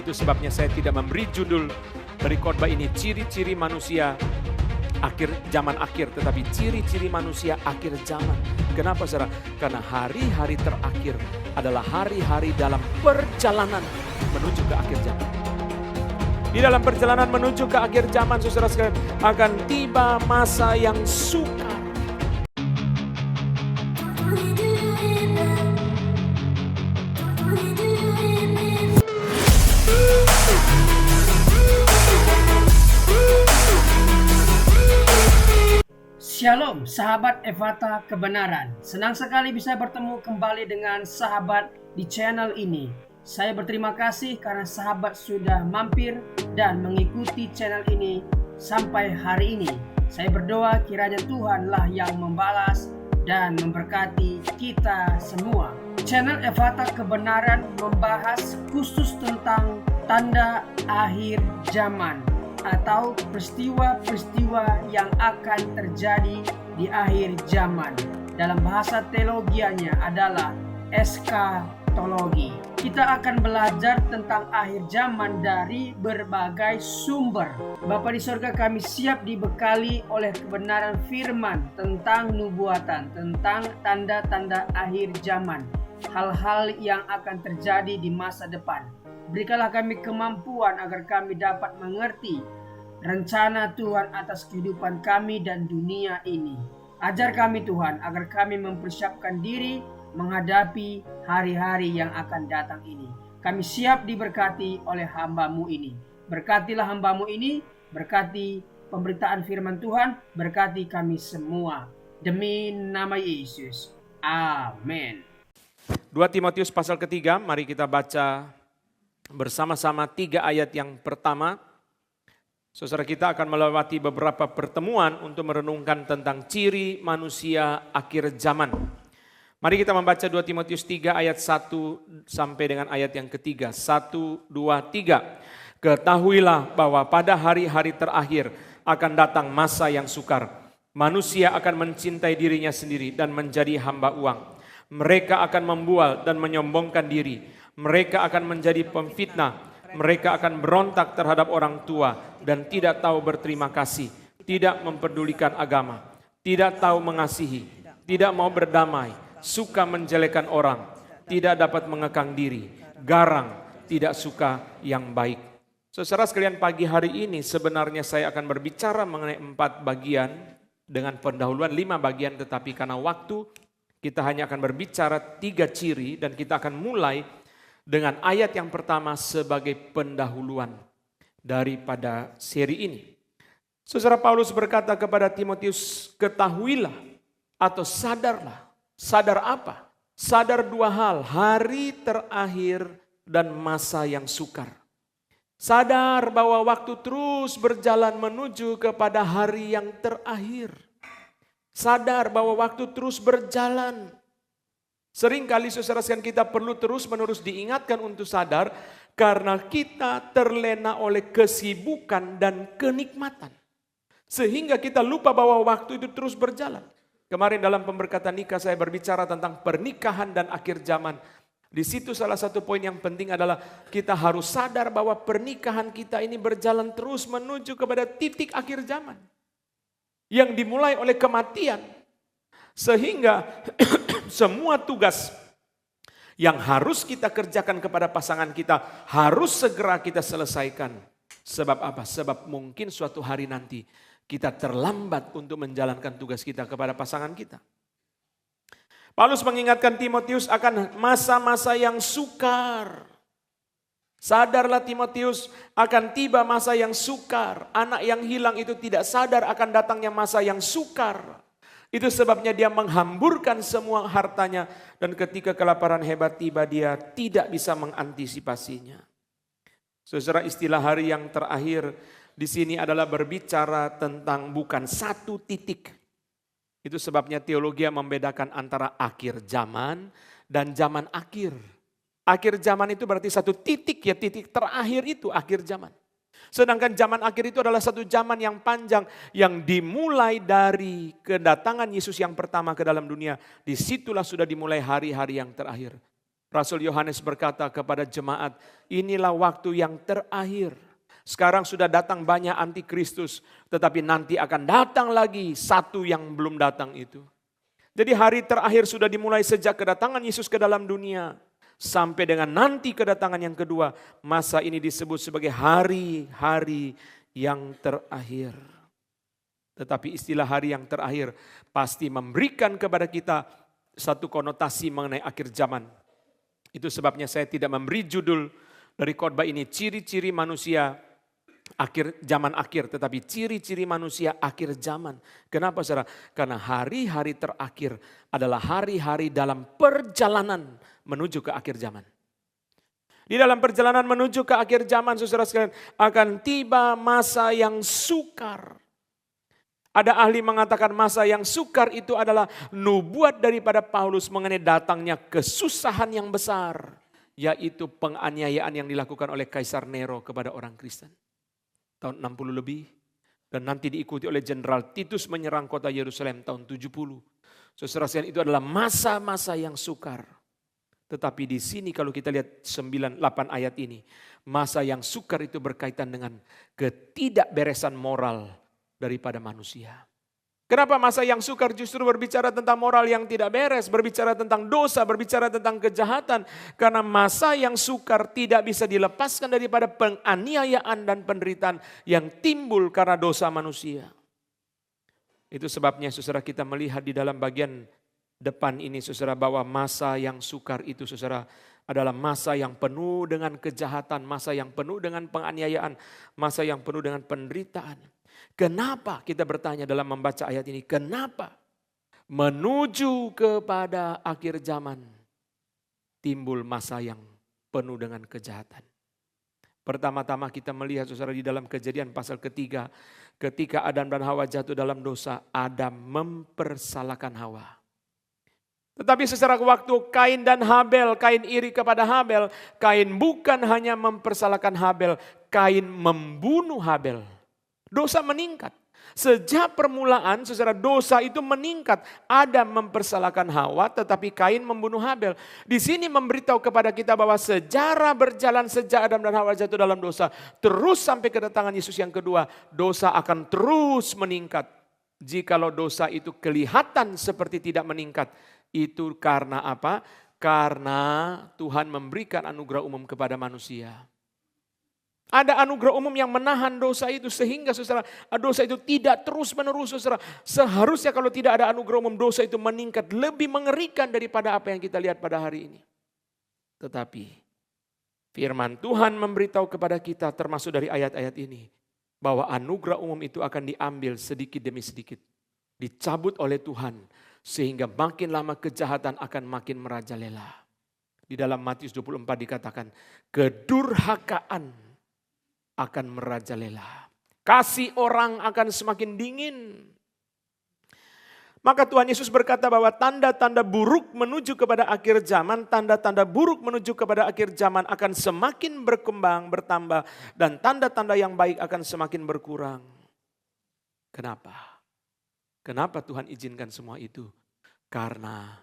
Itu sebabnya saya tidak memberi judul dari khotbah ini ciri-ciri manusia zaman akhir, tetapi ciri-ciri manusia akhir zaman. Kenapa saudara? Karena hari-hari terakhir adalah hari-hari dalam perjalanan menuju ke akhir zaman. Di dalam perjalanan menuju ke akhir zaman, saudara sekalian, akan tiba masa yang sukar. Shalom sahabat Ephata Kebenaran. Senang sekali bisa bertemu kembali dengan sahabat di channel ini. Saya berterima kasih karena sahabat sudah mampir dan mengikuti channel ini sampai hari ini. Saya berdoa kiranya Tuhanlah yang membalas dan memberkati kita semua. Channel Ephata Kebenaran membahas khusus tentang tanda akhir zaman atau peristiwa-peristiwa yang akan terjadi di akhir zaman. Dalam bahasa teologianya adalah eskatologi. Kita akan belajar tentang akhir zaman dari berbagai sumber. Bapa di sorga, kami siap dibekali oleh kebenaran firman tentang nubuatan, tentang tanda-tanda akhir zaman, hal-hal yang akan terjadi di masa depan. Berikanlah kami kemampuan agar kami dapat mengerti rencana Tuhan atas kehidupan kami dan dunia ini. Ajar kami Tuhan agar kami mempersiapkan diri menghadapi hari-hari yang akan datang ini. Kami siap diberkati oleh hamba-Mu ini. Berkatilah hamba-Mu ini, berkati pemberitaan firman Tuhan, berkati kami semua. Demi nama Yesus. Amin. 2 Timotius pasal ketiga, mari kita baca bersama-sama 3 ayat yang pertama. Saudara, kita akan melewati beberapa pertemuan untuk merenungkan tentang ciri manusia akhir zaman. Mari kita membaca 2 Timotius 3 ayat 1 sampai dengan ayat yang ketiga. 1, 2, 3. Ketahuilah bahwa pada hari-hari terakhir akan datang masa yang sukar. Manusia akan mencintai dirinya sendiri dan menjadi hamba uang. Mereka akan membual dan menyombongkan diri. Mereka akan menjadi pemfitnah, mereka akan berontak terhadap orang tua dan tidak tahu berterima kasih, tidak mempedulikan agama, tidak tahu mengasihi, tidak mau berdamai, suka menjelekan orang, tidak dapat mengekang diri, garang, tidak suka yang baik. Saudara sekalian, pagi hari ini sebenarnya saya akan berbicara mengenai 4 bagian dengan pendahuluan 5 bagian, tetapi karena waktu kita hanya akan berbicara 3 ciri dan kita akan mulai dengan ayat yang pertama sebagai pendahuluan daripada seri ini. Saudara, Paulus berkata kepada Timotius, ketahuilah atau sadarlah. Sadar apa? Sadar 2 hal, hari terakhir dan masa yang sukar. Sadar bahwa waktu terus berjalan menuju kepada hari yang terakhir. Sadar bahwa waktu terus berjalan. Seringkali saudara sekalian, kita perlu terus-menerus diingatkan untuk sadar karena kita terlena oleh kesibukan dan kenikmatan. Sehingga kita lupa bahwa waktu itu terus berjalan. Kemarin dalam pemberkatan nikah saya berbicara tentang pernikahan dan akhir zaman. Di situ salah satu poin yang penting adalah kita harus sadar bahwa pernikahan kita ini berjalan terus menuju kepada titik akhir zaman. Yang dimulai oleh kematian. Sehingga semua tugas yang harus kita kerjakan kepada pasangan kita harus segera kita selesaikan. Sebab apa? Sebab mungkin suatu hari nanti kita terlambat untuk menjalankan tugas kita kepada pasangan kita. Paulus mengingatkan Timotius akan masa-masa yang sukar. Sadarlah Timotius, akan tiba masa yang sukar. Anak yang hilang itu tidak sadar akan datangnya masa yang sukar. Itu sebabnya dia menghamburkan semua hartanya dan ketika kelaparan hebat tiba dia tidak bisa mengantisipasinya. Saudara, istilah hari yang terakhir di sini adalah berbicara tentang bukan satu titik. Itu sebabnya teologi membedakan antara akhir zaman dan zaman akhir. Akhir zaman itu berarti satu titik, ya titik terakhir itu akhir zaman. Sedangkan zaman akhir itu adalah satu zaman yang panjang yang dimulai dari kedatangan Yesus yang pertama ke dalam dunia. Disitulah sudah dimulai hari-hari yang terakhir. Rasul Yohanes berkata kepada jemaat, inilah waktu yang terakhir. Sekarang sudah datang banyak antikristus, tetapi nanti akan datang lagi satu yang belum datang itu. Jadi hari terakhir sudah dimulai sejak kedatangan Yesus ke dalam dunia. Sampai dengan nanti kedatangan yang kedua, masa ini disebut sebagai hari-hari yang terakhir. Tetapi istilah hari yang terakhir pasti memberikan kepada kita satu konotasi mengenai akhir zaman. Itu sebabnya saya tidak memberi judul dari khotbah ini ciri-ciri manusia akhir zaman akhir, tetapi ciri-ciri manusia akhir zaman. Kenapa saudara? Karena hari-hari terakhir adalah hari-hari dalam perjalanan menuju ke akhir zaman. Di dalam perjalanan menuju ke akhir zaman, saudara sekalian, akan tiba masa yang sukar. Ada ahli mengatakan masa yang sukar itu adalah nubuat daripada Paulus mengenai datangnya kesusahan yang besar. Yaitu penganiayaan yang dilakukan oleh Kaisar Nero kepada orang Kristen. Tahun 60 lebih. Dan nanti diikuti oleh Jenderal Titus menyerang kota Yerusalem tahun 70. Saudara sekalian, itu adalah masa-masa yang sukar. Tetapi di sini kalau kita lihat 9-8 ayat ini. Masa yang sukar itu berkaitan dengan ketidakberesan moral daripada manusia. Kenapa masa yang sukar justru berbicara tentang moral yang tidak beres, berbicara tentang dosa, berbicara tentang kejahatan. Karena masa yang sukar tidak bisa dilepaskan daripada penganiayaan dan penderitaan yang timbul karena dosa manusia. Itu sebabnya saudara kita melihat di dalam bagian depan ini saudara bahwa masa yang sukar itu saudara adalah masa yang penuh dengan kejahatan, masa yang penuh dengan penganiayaan, masa yang penuh dengan penderitaan. Kenapa kita bertanya dalam membaca ayat ini? Kenapa menuju kepada akhir zaman timbul masa yang penuh dengan kejahatan? Pertama-tama kita melihat saudara di dalam Kejadian pasal ketiga. Ketika Adam dan Hawa jatuh dalam dosa, Adam mempersalahkan Hawa. Tetapi secara waktu Kain dan Habel, Kain iri kepada Habel. Kain bukan hanya mempersalahkan Habel, Kain membunuh Habel. Dosa meningkat. Sejak permulaan saudara dosa itu meningkat. Adam mempersalahkan Hawa tetapi Kain membunuh Habel. Di sini memberitahu kepada kita bahwa sejarah berjalan sejak Adam dan Hawa jatuh dalam dosa. Terus sampai kedatangan Yesus yang kedua. Dosa akan terus meningkat. Jikalau dosa itu kelihatan seperti tidak meningkat. Itu karena apa? Karena Tuhan memberikan anugerah umum kepada manusia. Ada anugerah umum yang menahan dosa itu sehingga saudara dosa itu tidak terus menerus saudara. Seharusnya kalau tidak ada anugerah umum dosa itu meningkat lebih mengerikan daripada apa yang kita lihat pada hari ini. Tetapi firman Tuhan memberitahu kepada kita termasuk dari ayat-ayat ini. Bahwa anugerah umum itu akan diambil sedikit demi sedikit. Dicabut oleh Tuhan sehingga makin lama kejahatan akan makin merajalela. Di dalam Matius 24 dikatakan kedurhakaan akan merajalela. Kasih orang akan semakin dingin. Maka Tuhan Yesus berkata bahwa tanda-tanda buruk menuju kepada akhir zaman, tanda-tanda buruk menuju kepada akhir zaman akan semakin berkembang, bertambah, dan tanda-tanda yang baik akan semakin berkurang. Kenapa? Kenapa Tuhan izinkan semua itu? Karena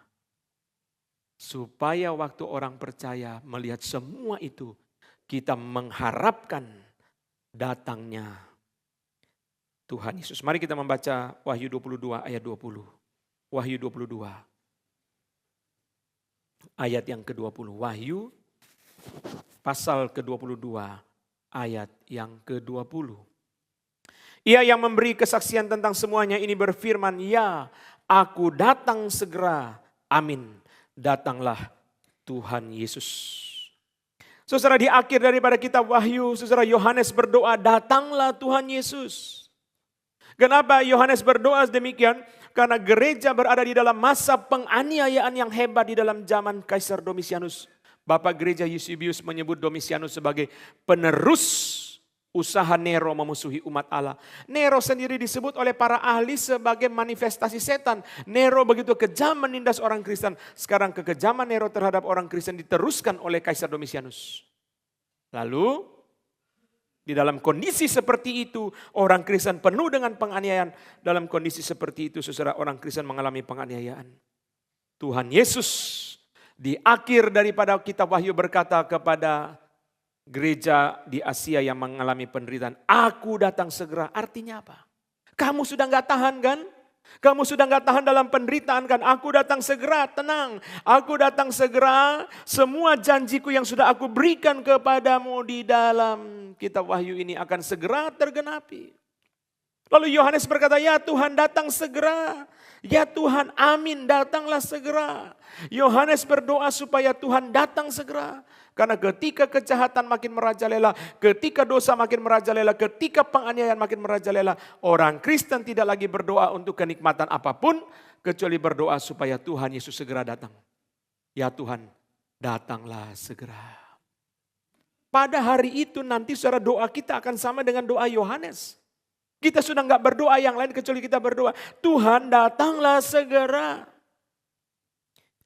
supaya waktu orang percaya melihat semua itu, kita mengharapkan datangnya Tuhan Yesus. Mari kita membaca Wahyu 22 ayat 20. Wahyu 22 ayat yang ke-20. Wahyu pasal ke-22 ayat yang ke-20. Ia yang memberi kesaksian tentang semuanya ini berfirman, ya aku datang segera. Amin. Datanglah Tuhan Yesus. Saudara di akhir daripada kitab Wahyu, saudara Yohanes berdoa, datanglah Tuhan Yesus. Kenapa Yohanes berdoa demikian? Karena gereja berada di dalam masa penganiayaan yang hebat di dalam zaman Kaisar Domitianus. Bapak gereja Eusebius menyebut Domitianus sebagai penerus usaha Nero memusuhi umat Allah. Nero sendiri disebut oleh para ahli sebagai manifestasi setan. Nero begitu kejam menindas orang Kristen. Sekarang kekejaman Nero terhadap orang Kristen diteruskan oleh Kaisar Domitianus. Lalu di dalam kondisi seperti itu orang Kristen penuh dengan penganiayaan. Dalam kondisi seperti itu saudara orang Kristen mengalami penganiayaan. Tuhan Yesus Di akhir daripada kitab Wahyu berkata kepada gereja di Asia yang mengalami penderitaan, aku datang segera. Artinya apa? Kamu sudah gak tahan kan? Kamu sudah gak tahan dalam penderitaan kan? Aku datang segera, tenang. Aku datang segera, semua janjiku yang sudah aku berikan kepadamu di dalam kitab Wahyu ini akan segera tergenapi. Lalu Yohanes berkata, ya Tuhan datang segera. Ya Tuhan, amin, datanglah segera. Yohanes berdoa supaya Tuhan datang segera. Karena ketika kejahatan makin merajalela, ketika dosa makin merajalela, ketika penganiayaan makin merajalela, orang Kristen tidak lagi berdoa untuk kenikmatan apapun, kecuali berdoa supaya Tuhan Yesus segera datang. Ya Tuhan, datanglah segera. Pada hari itu nanti saudara, doa kita akan sama dengan doa Yohanes. Kita sudah gak berdoa yang lain kecuali kita berdoa, Tuhan datanglah segera.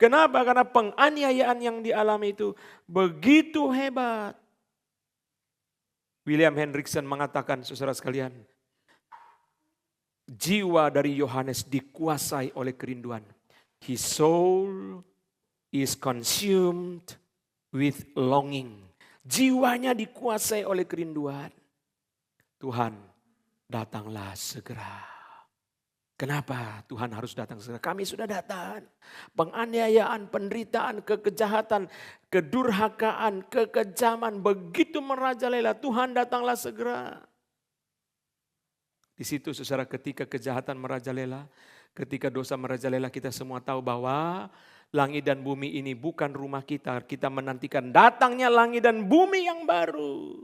Kenapa? Karena penganiayaan yang dialami itu begitu hebat. William Hendriksen mengatakan, saudara sekalian, jiwa dari Yohanes dikuasai oleh kerinduan. His soul is consumed with longing. Jiwanya dikuasai oleh kerinduan. Tuhan, datanglah segera. Kenapa Tuhan harus datang segera? Kami sudah datang. Penganiayaan, penderitaan, kekejahatan, kedurhakaan, kekejaman begitu merajalela. Tuhan datanglah segera. Di situ saudara, ketika kejahatan merajalela, ketika dosa merajalela, kita semua tahu bahwa langit dan bumi ini bukan rumah kita. Kita menantikan datangnya langit dan bumi yang baru.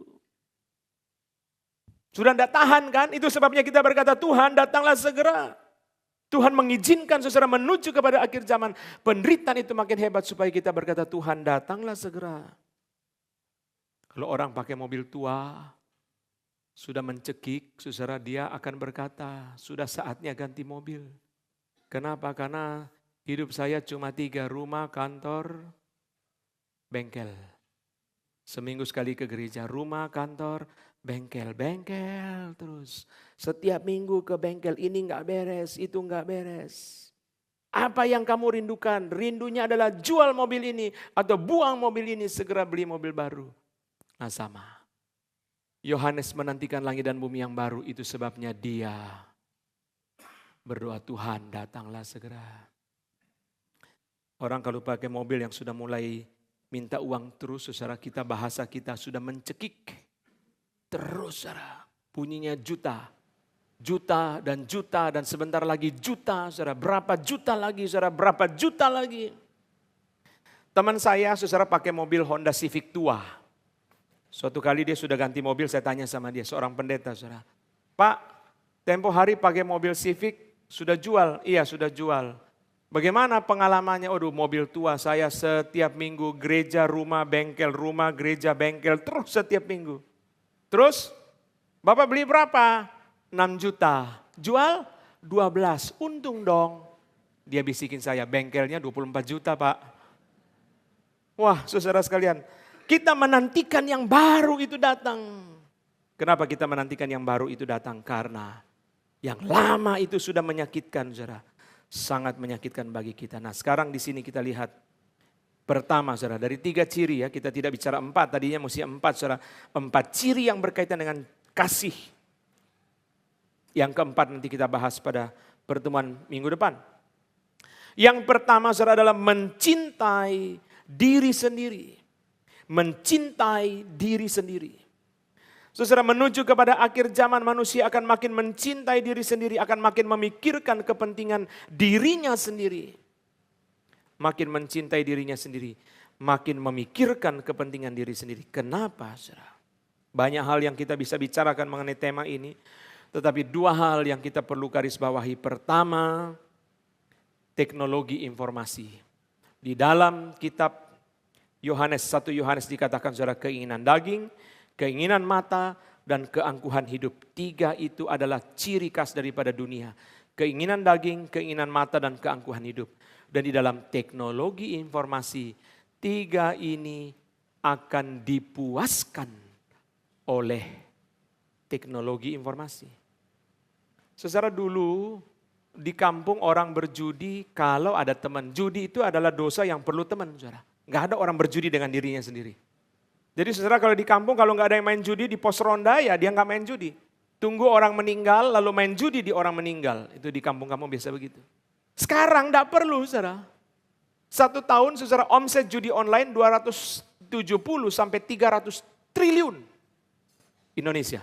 Sudah tidak tahan kan? Itu sebabnya kita berkata, Tuhan datanglah segera. Tuhan mengizinkan saudara menuju kepada akhir zaman. Penderitaan itu makin hebat supaya kita berkata, Tuhan datanglah segera. Kalau orang pakai mobil tua, sudah mencekik, saudara, dia akan berkata, sudah saatnya ganti mobil. Kenapa? Karena hidup saya cuma 3, rumah, kantor, bengkel. Seminggu sekali ke gereja, rumah, kantor, bengkel terus. Setiap minggu ke bengkel, ini enggak beres, itu enggak beres. Apa yang kamu rindukan? Rindunya adalah jual mobil ini atau buang mobil ini, segera beli mobil baru. Nah sama. Yohanes menantikan langit dan bumi yang baru, itu sebabnya dia berdoa, Tuhan datanglah segera. Orang kalau pakai mobil yang sudah mulai minta uang terus, saudara, kita bahasa kita sudah mencekik. Terus saudara, bunyinya juta dan sebentar lagi juta, saudara, berapa juta lagi, saudara, berapa juta lagi. Teman saya, saudara, pakai mobil Honda Civic tua. Suatu kali dia sudah ganti mobil, saya tanya sama dia, seorang pendeta, saudara. Pak, tempo hari pakai mobil Civic, sudah jual? Iya, sudah jual. Bagaimana pengalamannya? Aduh, mobil tua saya setiap minggu, gereja, rumah, gereja, bengkel, terus setiap minggu. Terus, Bapak beli berapa? 6 juta. Jual 12, untung dong. Dia bisikin saya, bengkelnya 24 juta Pak. Wah saudara sekalian, kita menantikan yang baru itu datang. Kenapa kita menantikan yang baru itu datang? Karena yang lama itu sudah menyakitkan, saudara. Sangat menyakitkan bagi kita. Nah sekarang di sini kita lihat. Pertama saudara, dari 3 ciri ya, kita tidak bicara 4, tadinya mesti 4 saudara. 4 ciri yang berkaitan dengan kasih. Yang keempat nanti kita bahas pada pertemuan minggu depan. Yang pertama saudara adalah mencintai diri sendiri. Mencintai diri sendiri. Saudara, menuju kepada akhir zaman manusia akan makin mencintai diri sendiri, akan makin memikirkan kepentingan dirinya sendiri. Makin mencintai dirinya sendiri, makin memikirkan kepentingan diri sendiri. Kenapa, saudara? Banyak hal yang kita bisa bicarakan mengenai tema ini, tetapi 2 hal yang kita perlu garis bawahi. Pertama, teknologi informasi. Di dalam kitab Yohanes, 1 Yohanes dikatakan, saudara, keinginan daging, keinginan mata, dan keangkuhan hidup. 3 itu adalah ciri khas daripada dunia. Keinginan daging, keinginan mata, dan keangkuhan hidup. Dan di dalam teknologi informasi, 3 ini akan dipuaskan oleh teknologi informasi. Secara dulu di kampung orang berjudi kalau ada teman. Judi itu adalah dosa yang perlu teman, saudara. Nggak ada orang berjudi dengan dirinya sendiri. Jadi saudara kalau di kampung kalau nggak ada yang main judi di pos ronda ya dia nggak main judi. Tunggu orang meninggal lalu main judi di orang meninggal. Itu di kampung-kampung biasa begitu. Sekarang nggak perlu, saudara. 1 tahun saudara omset judi online 270 sampai 300 triliun Indonesia.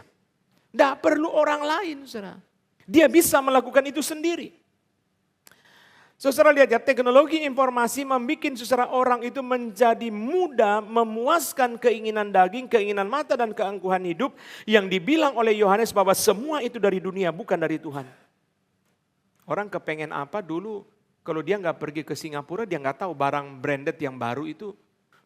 Nggak perlu orang lain, saudara. Dia bisa melakukan itu sendiri. Saudara lihat ya, teknologi informasi membuat saudara orang itu menjadi mudah memuaskan keinginan daging, keinginan mata dan keangkuhan hidup yang dibilang oleh Yohanes bahwa semua itu dari dunia bukan dari Tuhan. Orang kepengen apa dulu, kalau dia nggak pergi ke Singapura dia nggak tahu barang branded yang baru itu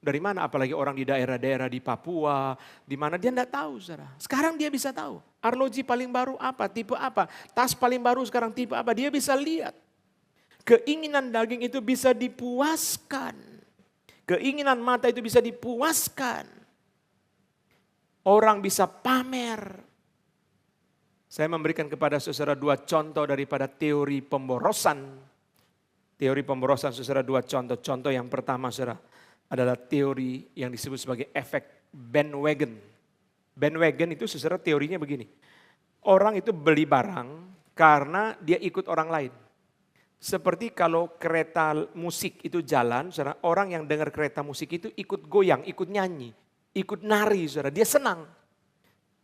dari mana, apalagi orang di daerah-daerah di Papua, di mana dia nggak tahu, saudara. Sekarang dia bisa tahu. Arloji paling baru apa, tipe apa, tas paling baru sekarang tipe apa, dia bisa lihat. Keinginan daging itu bisa dipuaskan. Keinginan mata itu bisa dipuaskan. Orang bisa pamer. Saya memberikan kepada saudara 2 contoh daripada teori pemborosan. Teori pemborosan saudara 2 contoh. Contoh yang pertama saudara adalah teori yang disebut sebagai efek bandwagon. Bandwagon itu saudara teorinya begini. Orang itu beli barang karena dia ikut orang lain. Seperti kalau kereta musik itu jalan, saudara, orang yang dengar kereta musik itu ikut goyang, ikut nyanyi, ikut nari, saudara, dia senang.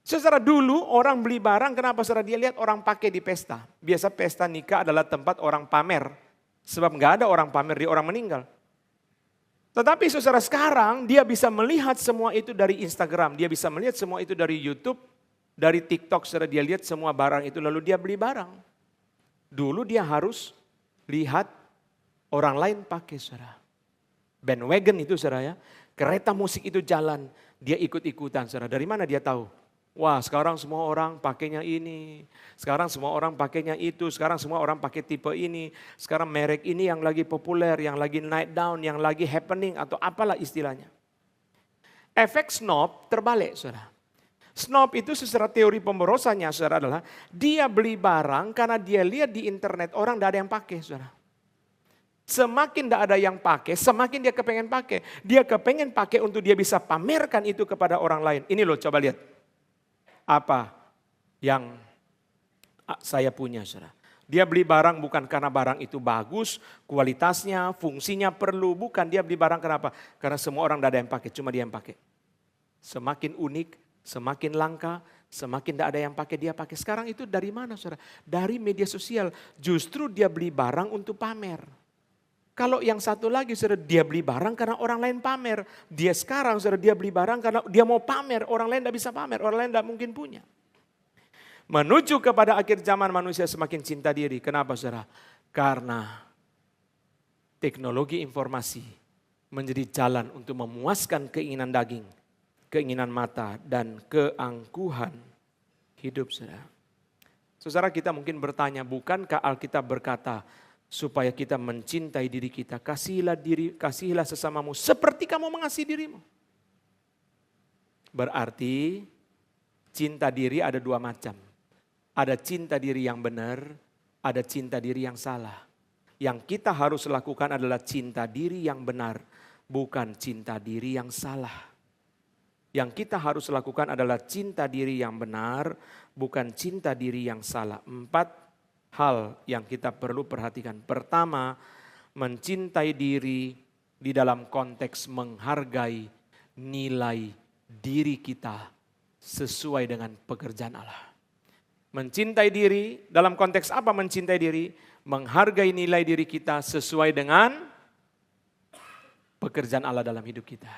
Saudara dulu orang beli barang, kenapa saudara dia lihat orang pakai di pesta. Biasa pesta nikah adalah tempat orang pamer, sebab nggak ada orang pamer di orang meninggal. Tetapi saudara sekarang dia bisa melihat semua itu dari Instagram, dia bisa melihat semua itu dari YouTube, dari TikTok, saudara dia lihat semua barang itu lalu dia beli barang. Dulu dia harus lihat orang lain pakai, saudara. Bandwagon itu, saudara ya. Kereta musik itu jalan, dia ikut-ikutan, saudara. Dari mana dia tahu? Wah, sekarang semua orang pakainya ini. Sekarang semua orang pakainya itu. Sekarang semua orang pakai tipe ini. Sekarang merek ini yang lagi populer, yang lagi naik down, yang lagi happening atau apalah istilahnya. Efek snob terbalik, saudara. Snob itu secara teori pemborosannya, saudara, adalah dia beli barang karena dia lihat di internet orang tidak ada yang pakai, saudara. Semakin tidak ada yang pakai, semakin dia kepengen pakai. Dia kepengen pakai untuk dia bisa pamerkan itu kepada orang lain. Ini loh, coba lihat. Apa yang saya punya, saudara. Dia beli barang bukan karena barang itu bagus, kualitasnya, fungsinya perlu. Bukan, dia beli barang kenapa? Karena semua orang tidak ada yang pakai, cuma dia yang pakai. Semakin unik, semakin langka, semakin tidak ada yang pakai, dia pakai. Sekarang itu dari mana, saudara? Dari media sosial. Justru dia beli barang untuk pamer. Kalau yang satu lagi, saudara, dia beli barang karena orang lain pamer. Dia sekarang, saudara, dia beli barang karena dia mau pamer. Orang lain tidak bisa pamer, orang lain tidak mungkin punya. Menuju kepada akhir zaman manusia semakin cinta diri. Kenapa, saudara? Karena teknologi informasi menjadi jalan untuk memuaskan keinginan daging, keinginan mata, dan keangkuhan hidup, saudara. Saudara, kita mungkin bertanya, bukankah Alkitab berkata, supaya kita mencintai diri kita, kasihilah sesamamu seperti kamu mengasihi dirimu. Berarti cinta diri ada 2 macam. Ada cinta diri yang benar, ada cinta diri yang salah. Yang kita harus lakukan adalah cinta diri yang benar, bukan cinta diri yang salah. Yang kita harus lakukan adalah cinta diri yang benar, bukan cinta diri yang salah. 4 hal yang kita perlu perhatikan. Pertama, mencintai diri di dalam konteks menghargai nilai diri kita sesuai dengan pekerjaan Allah. Mencintai diri dalam konteks apa mencintai diri? Menghargai nilai diri kita sesuai dengan pekerjaan Allah dalam hidup kita.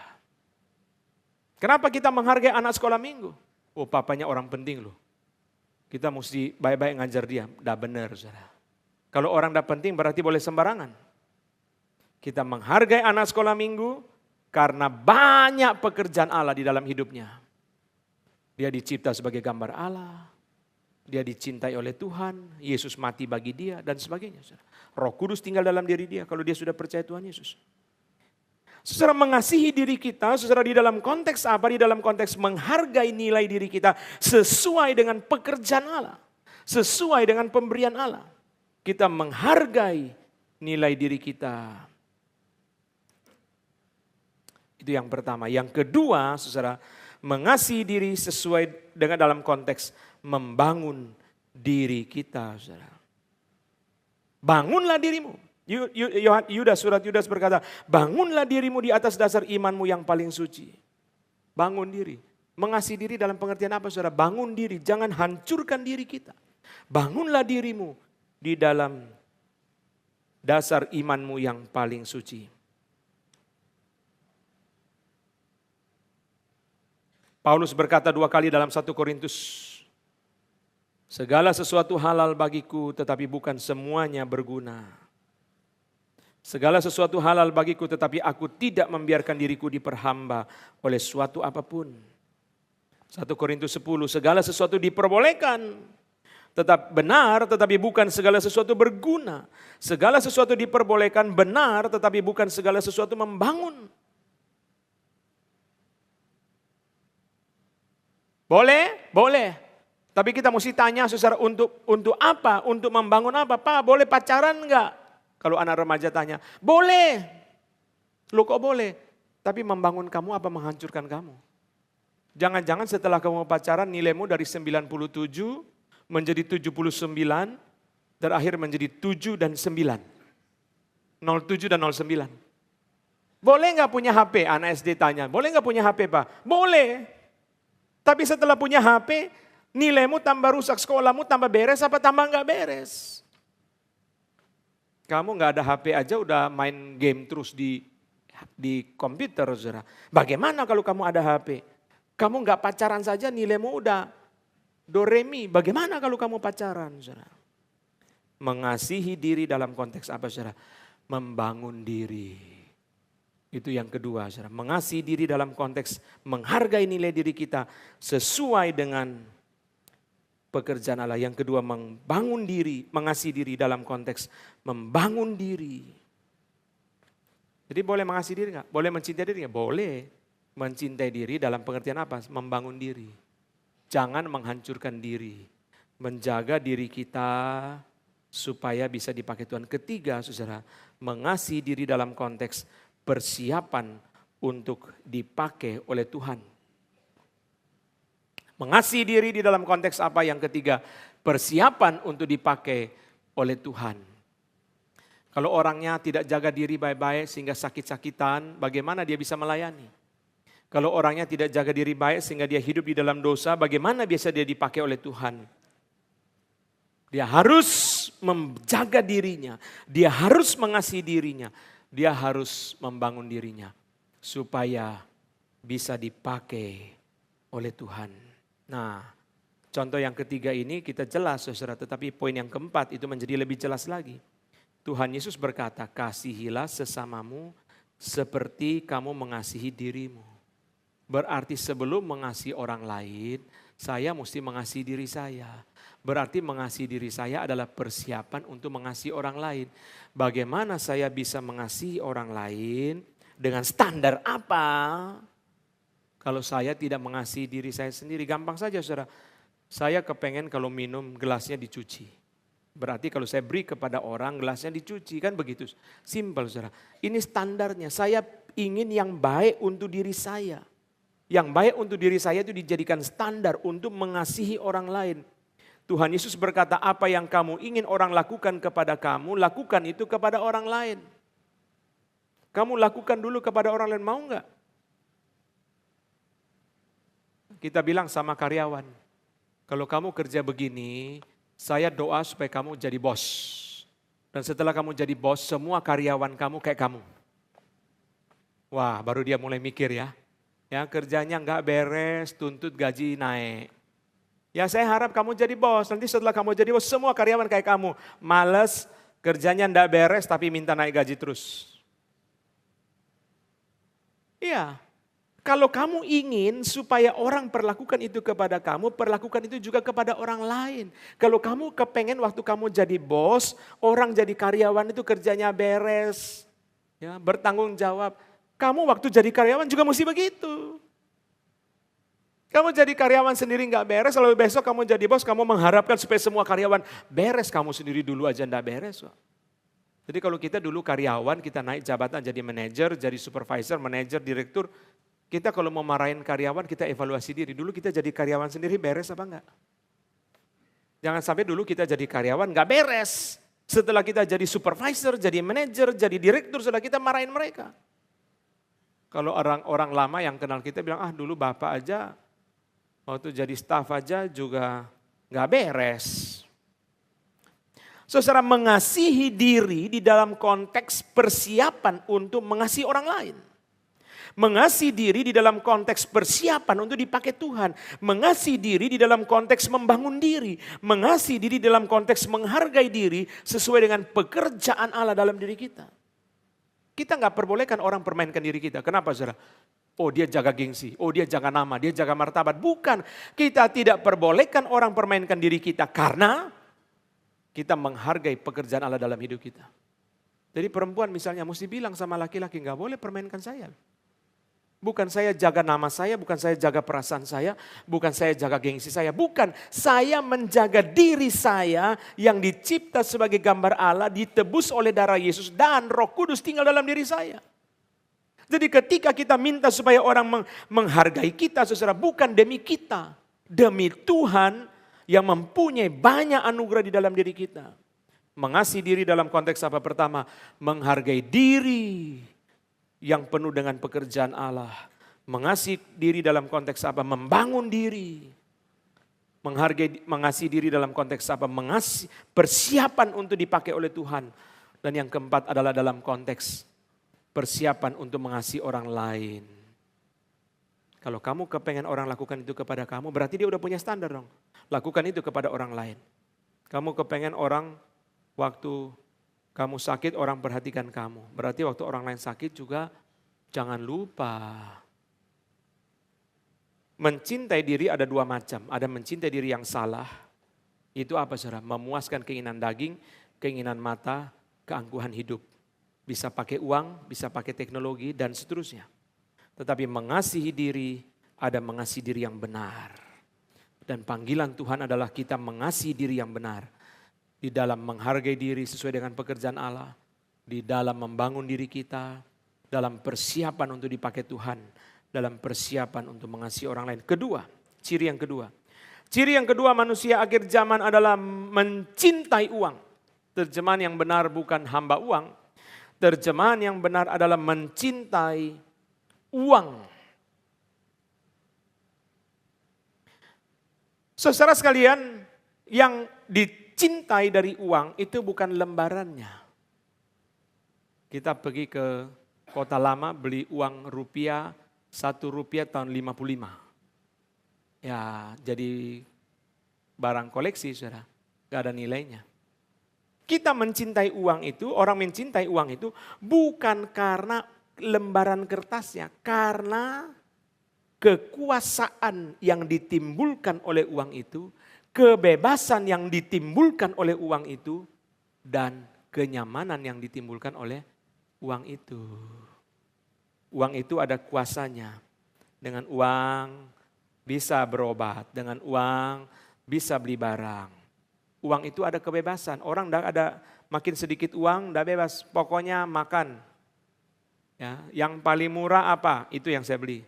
Kenapa kita menghargai anak sekolah minggu? Oh, papanya orang penting loh. Kita mesti baik-baik ngajar dia. Dah benar, saudara. Kalau orang dah penting berarti boleh sembarangan. Kita menghargai anak sekolah minggu karena banyak pekerjaan Allah di dalam hidupnya. Dia dicipta sebagai gambar Allah. Dia dicintai oleh Tuhan. Yesus mati bagi dia dan sebagainya, saudara. Roh Kudus tinggal dalam diri dia kalau dia sudah percaya Tuhan Yesus. Saudara, mengasihi diri kita, saudara, di dalam konteks apa? Di dalam konteks menghargai nilai diri kita sesuai dengan pekerjaan Allah. Sesuai dengan pemberian Allah. kita menghargai nilai diri kita. Itu yang pertama. Yang kedua, saudara, mengasihi diri sesuai dengan dalam konteks membangun diri kita, saudara. Bangunlah dirimu. Surat Yudas berkata, bangunlah dirimu di atas dasar imanmu yang paling suci. Bangun diri. Mengasihi diri dalam pengertian apa, saudara? Bangun diri, jangan hancurkan diri kita. Bangunlah dirimu di dalam dasar imanmu yang paling suci. Paulus berkata 2 kali dalam 1 Korintus, segala sesuatu halal bagiku tetapi bukan semuanya berguna. Segala sesuatu halal bagiku tetapi aku tidak membiarkan diriku diperhamba oleh suatu apapun. 1 Korintus 10, segala sesuatu diperbolehkan tetap benar tetapi bukan segala sesuatu berguna. Segala sesuatu diperbolehkan benar tetapi bukan segala sesuatu membangun. Boleh? Boleh. Tapi kita mesti tanya saudara, untuk apa? Untuk membangun apa? Pak, boleh pacaran enggak? Kalau anak remaja tanya, boleh. Loh kok boleh? Tapi membangun kamu apa menghancurkan kamu? Jangan-jangan setelah kamu pacaran nilaimu dari 97 menjadi 79, terakhir menjadi 7 dan 9. 07 dan 09. Boleh enggak punya HP? Anak SD tanya, boleh enggak punya HP Pak? Boleh. Tapi setelah punya HP, nilaimu tambah rusak, sekolahmu tambah beres apa tambah enggak beres? Kamu enggak ada HP aja udah main game terus di komputer, saudara. Bagaimana kalau kamu ada HP? Kamu enggak pacaran saja nilaimu udah do re mi. Bagaimana kalau kamu pacaran, saudara? Mengasihi diri dalam konteks apa, saudara? Membangun diri. Itu yang kedua, saudara. Mengasihi diri dalam konteks menghargai nilai diri kita sesuai dengan pekerjaan Allah. Yang kedua, membangun diri, mengasihi diri dalam konteks membangun diri. Jadi boleh mengasihi diri enggak? Boleh mencintai diri enggak? Boleh. Mencintai diri dalam pengertian apa? Membangun diri. Jangan menghancurkan diri. Menjaga diri kita supaya bisa dipakai Tuhan. Ketiga, saudara, mengasihi diri dalam konteks persiapan untuk dipakai oleh Tuhan. Mengasihi diri di dalam konteks apa? Yang ketiga, persiapan untuk dipakai oleh Tuhan. Kalau orangnya tidak jaga diri baik-baik sehingga sakit-sakitan, bagaimana dia bisa melayani? Kalau orangnya tidak jaga diri baik sehingga dia hidup di dalam dosa, bagaimana biasa dia dipakai oleh Tuhan? Dia harus menjaga dirinya, dia harus mengasihi dirinya. Dia harus membangun dirinya supaya bisa dipakai oleh Tuhan. Nah, contoh yang ketiga ini kita jelas, saudara. Tetapi poin yang keempat itu menjadi lebih jelas lagi. Tuhan Yesus berkata, kasihilah sesamamu seperti kamu mengasihi dirimu. Berarti sebelum mengasihi orang lain, saya mesti mengasihi diri saya. Berarti mengasihi diri saya adalah persiapan untuk mengasihi orang lain. Bagaimana saya bisa mengasihi orang lain dengan standar apa? Kalau saya tidak mengasihi diri saya sendiri, gampang saja saudara. Saya kepengen kalau minum gelasnya dicuci. Berarti kalau saya beri kepada orang gelasnya dicuci, kan begitu. Simpel saudara. Ini standarnya, saya ingin yang baik untuk diri saya. Yang baik untuk diri saya itu dijadikan standar untuk mengasihi orang lain. Tuhan Yesus berkata, apa yang kamu ingin orang lakukan kepada kamu, lakukan itu kepada orang lain. Kamu lakukan dulu kepada orang lain, mau enggak? Kita bilang sama karyawan, kalau kamu kerja begini, saya doa supaya kamu jadi bos. Dan setelah kamu jadi bos, semua karyawan kamu kayak kamu. Wah, baru dia mulai mikir ya. Ya kerjanya enggak beres, tuntut gaji naik. Ya saya harap kamu jadi bos, nanti setelah kamu jadi bos semua karyawan kayak kamu. Males, kerjanya enggak beres tapi minta naik gaji terus. Iya, kalau kamu ingin supaya orang perlakukan itu kepada kamu, perlakukan itu juga kepada orang lain. Kalau kamu kepengen waktu kamu jadi bos, orang jadi karyawan itu kerjanya beres, ya bertanggung jawab. Kamu waktu jadi karyawan juga mesti begitu. Kamu jadi karyawan sendiri nggak beres, lalu besok kamu jadi bos, kamu mengharapkan supaya semua karyawan beres, kamu sendiri dulu aja nggak beres. Jadi kalau kita dulu karyawan, kita naik jabatan jadi manajer, jadi supervisor, manajer, direktur, kita kalau mau marahin karyawan, kita evaluasi diri. Dulu kita jadi karyawan sendiri beres apa enggak? Jangan sampai dulu kita jadi karyawan nggak beres. Setelah kita jadi supervisor, jadi manajer, jadi direktur, sudah kita marahin mereka. Kalau orang-orang lama yang kenal kita bilang, dulu bapak aja, waktu jadi staf aja juga nggak beres. Saudara, mengasihi diri di dalam konteks persiapan untuk mengasihi orang lain. Mengasihi diri di dalam konteks persiapan untuk dipakai Tuhan. Mengasihi diri di dalam konteks membangun diri. Mengasihi diri dalam konteks menghargai diri sesuai dengan pekerjaan Allah dalam diri kita. Kita nggak perbolehkan orang permainkan diri kita. Kenapa saudara? Oh dia jaga gengsi, oh dia jaga nama, dia jaga martabat. Bukan, kita tidak perbolehkan orang permainkan diri kita karena kita menghargai pekerjaan Allah dalam hidup kita. Jadi perempuan misalnya mesti bilang sama laki-laki, nggak boleh permainkan saya. Bukan saya jaga nama saya, bukan saya jaga perasaan saya, bukan saya jaga gengsi saya. Bukan, saya menjaga diri saya yang dicipta sebagai gambar Allah, ditebus oleh darah Yesus dan Roh Kudus tinggal dalam diri saya. Jadi ketika kita minta supaya orang menghargai kita, saudara, bukan demi kita. Demi Tuhan yang mempunyai banyak anugerah di dalam diri kita. Mengasihi diri dalam konteks apa? Pertama, menghargai diri yang penuh dengan pekerjaan Allah. Mengasihi diri dalam konteks apa? Membangun diri. Mengasihi diri dalam konteks apa? Mengasihi persiapan untuk dipakai oleh Tuhan. Dan yang keempat adalah dalam konteks persiapan untuk mengasihi orang lain. Kalau kamu kepengen orang lakukan itu kepada kamu, berarti dia udah punya standar dong. Lakukan itu kepada orang lain. Kamu kepengen orang waktu kamu sakit, orang perhatikan kamu. Berarti waktu orang lain sakit juga jangan lupa. Mencintai diri ada dua macam. Ada mencintai diri yang salah. Itu apa saudara? Memuaskan keinginan daging, keinginan mata, keangkuhan hidup. Bisa pakai uang, bisa pakai teknologi, dan seterusnya. Tetapi mengasihi diri, ada mengasihi diri yang benar. Dan panggilan Tuhan adalah kita mengasihi diri yang benar. Di dalam menghargai diri sesuai dengan pekerjaan Allah. Di dalam membangun diri kita. Dalam persiapan untuk dipakai Tuhan. Dalam persiapan untuk mengasihi orang lain. Kedua, ciri yang kedua. Ciri yang kedua manusia akhir zaman adalah mencintai uang. Terjemahan yang benar bukan hamba uang. Terjemahan yang benar adalah mencintai uang. Saudara sekalian, yang dicintai dari uang itu bukan lembarannya. Kita pergi ke Kota Lama beli uang rupiah, 1 rupiah tahun 55. Ya, jadi barang koleksi saudara, gak ada nilainya. Kita mencintai uang itu, orang mencintai uang itu bukan karena lembaran kertasnya. Karena kekuasaan yang ditimbulkan oleh uang itu, kebebasan yang ditimbulkan oleh uang itu, dan kenyamanan yang ditimbulkan oleh uang itu. Uang itu ada kuasanya. Dengan uang bisa berobat, dengan uang bisa beli barang. Uang itu ada kebebasan. Orang tidak ada makin sedikit uang, tidak bebas. Pokoknya makan. Ya, yang paling murah apa? Itu yang saya beli.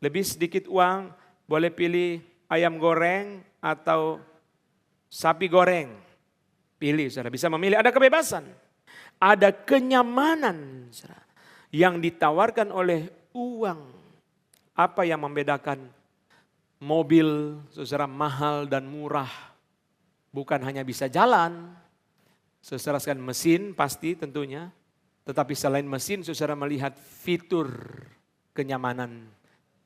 Lebih sedikit uang, boleh pilih ayam goreng atau sapi goreng. Pilih, saudara. Bisa memilih. Ada kebebasan. Ada kenyamanan, saudara, yang ditawarkan oleh uang. Apa yang membedakan mobil, saudara, mahal dan murah? Bukan hanya bisa jalan, saudara sekalian mesin pasti tentunya. Tetapi selain mesin, saudara melihat fitur kenyamanan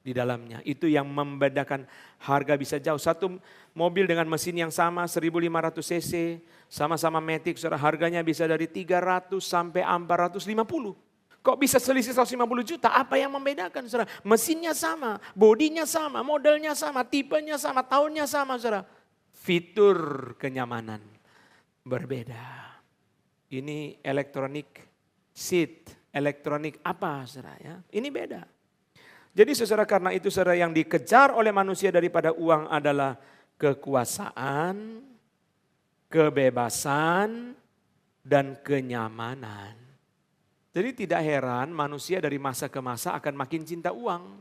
di dalamnya. Itu yang membedakan harga bisa jauh. Satu mobil dengan mesin yang sama 1500 cc, sama-sama matic, saudara, harganya bisa dari 300 sampai 450. Kok bisa selisih 150 juta? Apa yang membedakan saudara? Mesinnya sama, bodinya sama, modelnya sama, tipenya sama, tahunnya sama saudara. Fitur kenyamanan berbeda. Ini elektronik seat, elektronik apa saudara ya? Ini beda. Jadi saudara, karena itu saudara, yang dikejar oleh manusia daripada uang adalah kekuasaan, kebebasan, dan kenyamanan. Jadi tidak heran manusia dari masa ke masa akan makin cinta uang.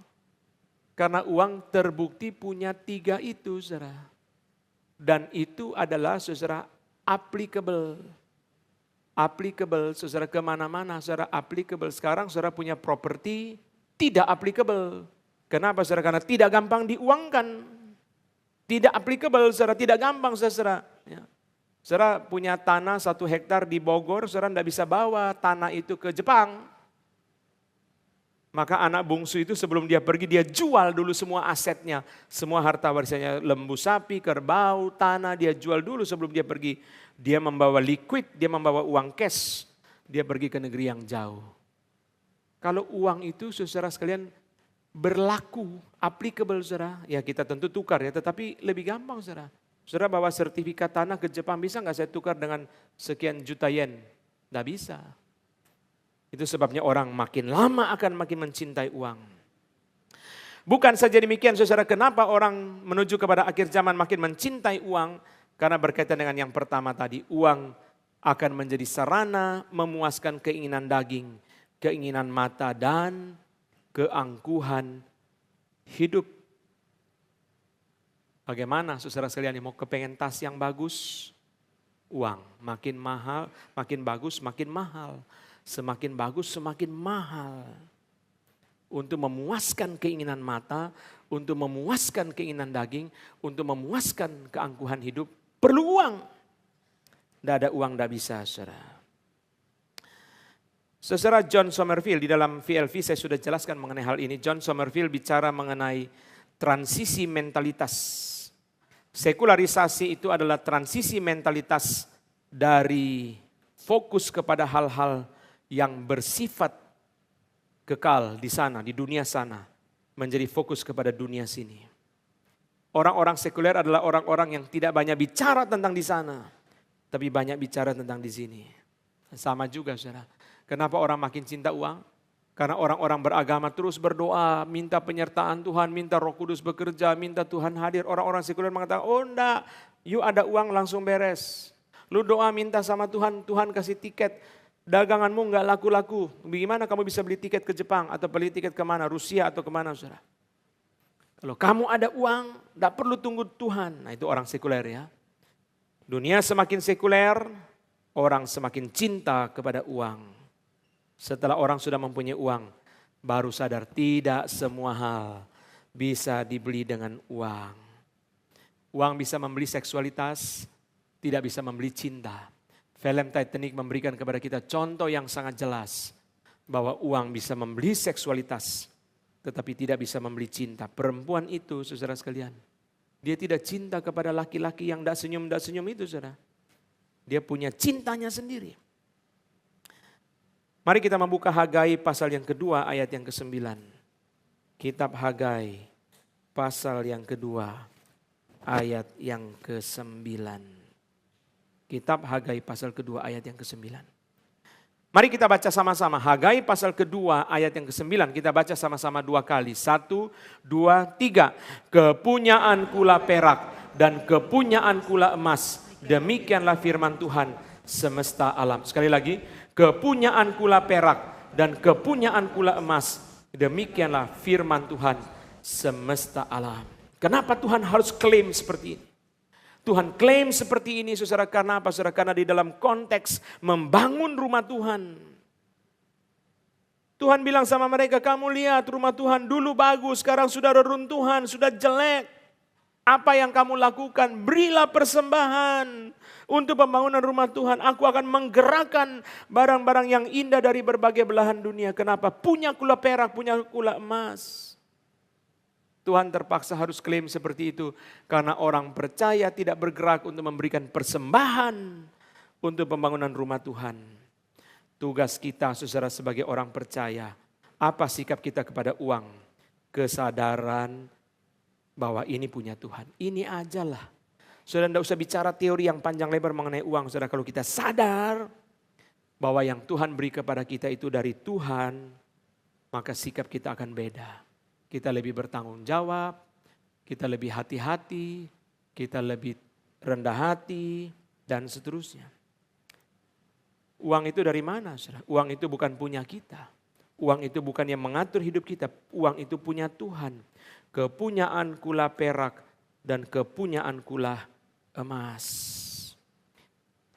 Karena uang terbukti punya 3 itu saudara. Dan itu adalah saudara applicable. Applicable saudara kemana-mana, saudara applicable. Sekarang saudara punya properti tidak applicable. Kenapa saudara? Karena tidak gampang diuangkan. Tidak applicable saudara, tidak gampang saudara. Ya. Saudara punya tanah 1 hektar di Bogor, saudara tidak bisa bawa tanah itu ke Jepang. Maka anak bungsu itu sebelum dia pergi, dia jual dulu semua asetnya. Semua harta warisannya, lembu sapi, kerbau, tanah, dia jual dulu sebelum dia pergi. Dia membawa liquid, dia membawa uang cash. Dia pergi ke negeri yang jauh. Kalau uang itu saudara sekalian berlaku, applicable saudara. Ya kita tentu tukar ya, tetapi lebih gampang saudara. Saudara bawa sertifikat tanah ke Jepang, bisa nggak saya tukar dengan sekian juta yen? Nggak bisa. Itu sebabnya orang makin lama akan makin mencintai uang. Bukan saja demikian saudara, kenapa orang menuju kepada akhir zaman makin mencintai uang? Karena berkaitan dengan yang pertama tadi, uang akan menjadi sarana memuaskan keinginan daging, keinginan mata, dan keangkuhan hidup. Bagaimana saudara sekalian yang mau kepengen tas yang bagus? Uang makin mahal, makin bagus, makin mahal. Semakin bagus, semakin mahal. Untuk memuaskan keinginan mata, untuk memuaskan keinginan daging, untuk memuaskan keangkuhan hidup, perlu uang. Tidak ada uang, tidak bisa saudara. Saudara John Somerville di dalam VLV saya sudah jelaskan mengenai hal ini. John Somerville bicara mengenai transisi mentalitas. Sekularisasi itu adalah transisi mentalitas dari fokus kepada hal-hal yang bersifat kekal di sana, di dunia sana, menjadi fokus kepada dunia sini. Orang-orang sekuler adalah orang-orang yang tidak banyak bicara tentang di sana, tapi banyak bicara tentang di sini. Sama juga saudara. Kenapa orang makin cinta uang? Karena orang-orang beragama terus berdoa, minta penyertaan Tuhan, minta Roh Kudus bekerja, minta Tuhan hadir. Orang-orang sekuler mengatakan, oh enggak, you ada uang langsung beres. Lu doa minta sama Tuhan, Tuhan kasih tiket, daganganmu enggak laku-laku. Bagaimana kamu bisa beli tiket ke Jepang atau beli tiket kemana, Rusia atau kemana saudara? Kalau kamu ada uang, enggak perlu tunggu Tuhan. Nah itu orang sekuler ya. Dunia semakin sekuler, orang semakin cinta kepada uang. Setelah orang sudah mempunyai uang, baru sadar tidak semua hal bisa dibeli dengan uang. Uang bisa membeli seksualitas, tidak bisa membeli cinta. Film Titanic memberikan kepada kita contoh yang sangat jelas bahwa uang bisa membeli seksualitas, tetapi tidak bisa membeli cinta. Perempuan itu, saudara sekalian, dia tidak cinta kepada laki-laki yang tidak senyum itu, saudara. Dia punya cintanya sendiri. Mari kita membuka Hagai pasal yang kedua ayat yang ke-9. Kitab Hagai pasal yang kedua ayat yang ke-9. Kitab Hagai pasal kedua ayat yang ke-9. Mari kita baca sama-sama. Hagai pasal kedua ayat yang ke-9. Kita baca sama-sama 2 kali. 1, 2, 3. Kepunyaan kula perak dan kepunyaan kula emas. Demikianlah firman Tuhan semesta alam. Sekali lagi. Kepunyaan kula perak dan kepunyaan kula emas. Demikianlah firman Tuhan semesta alam. Kenapa Tuhan harus klaim seperti ini? Tuhan klaim seperti ini saudara karena apa? Saudara, karena di dalam konteks membangun rumah Tuhan. Tuhan bilang sama mereka, kamu lihat rumah Tuhan dulu bagus, sekarang sudah reruntuhan, sudah jelek. Apa yang kamu lakukan? Berilah persembahan untuk pembangunan rumah Tuhan. Aku akan menggerakkan barang-barang yang indah dari berbagai belahan dunia. Kenapa? Punya kula perak, punya kula emas. Tuhan terpaksa harus klaim seperti itu. Karena orang percaya tidak bergerak untuk memberikan persembahan untuk pembangunan rumah Tuhan. Tugas kita saudara sebagai orang percaya. Apa sikap kita kepada uang? Kesadaran bahwa ini punya Tuhan. Ini ajalah. Saudara tidak usah bicara teori yang panjang lebar mengenai uang. Saudara, kalau kita sadar bahwa yang Tuhan beri kepada kita itu dari Tuhan, maka sikap kita akan beda. kita lebih bertanggung jawab, kita lebih hati-hati, kita lebih rendah hati, dan seterusnya. Uang itu dari mana, saudara? Uang itu bukan punya kita. Uang itu bukan yang mengatur hidup kita. Uang itu punya Tuhan. Kepunyaankulah perak dan kepunyaankulah emas.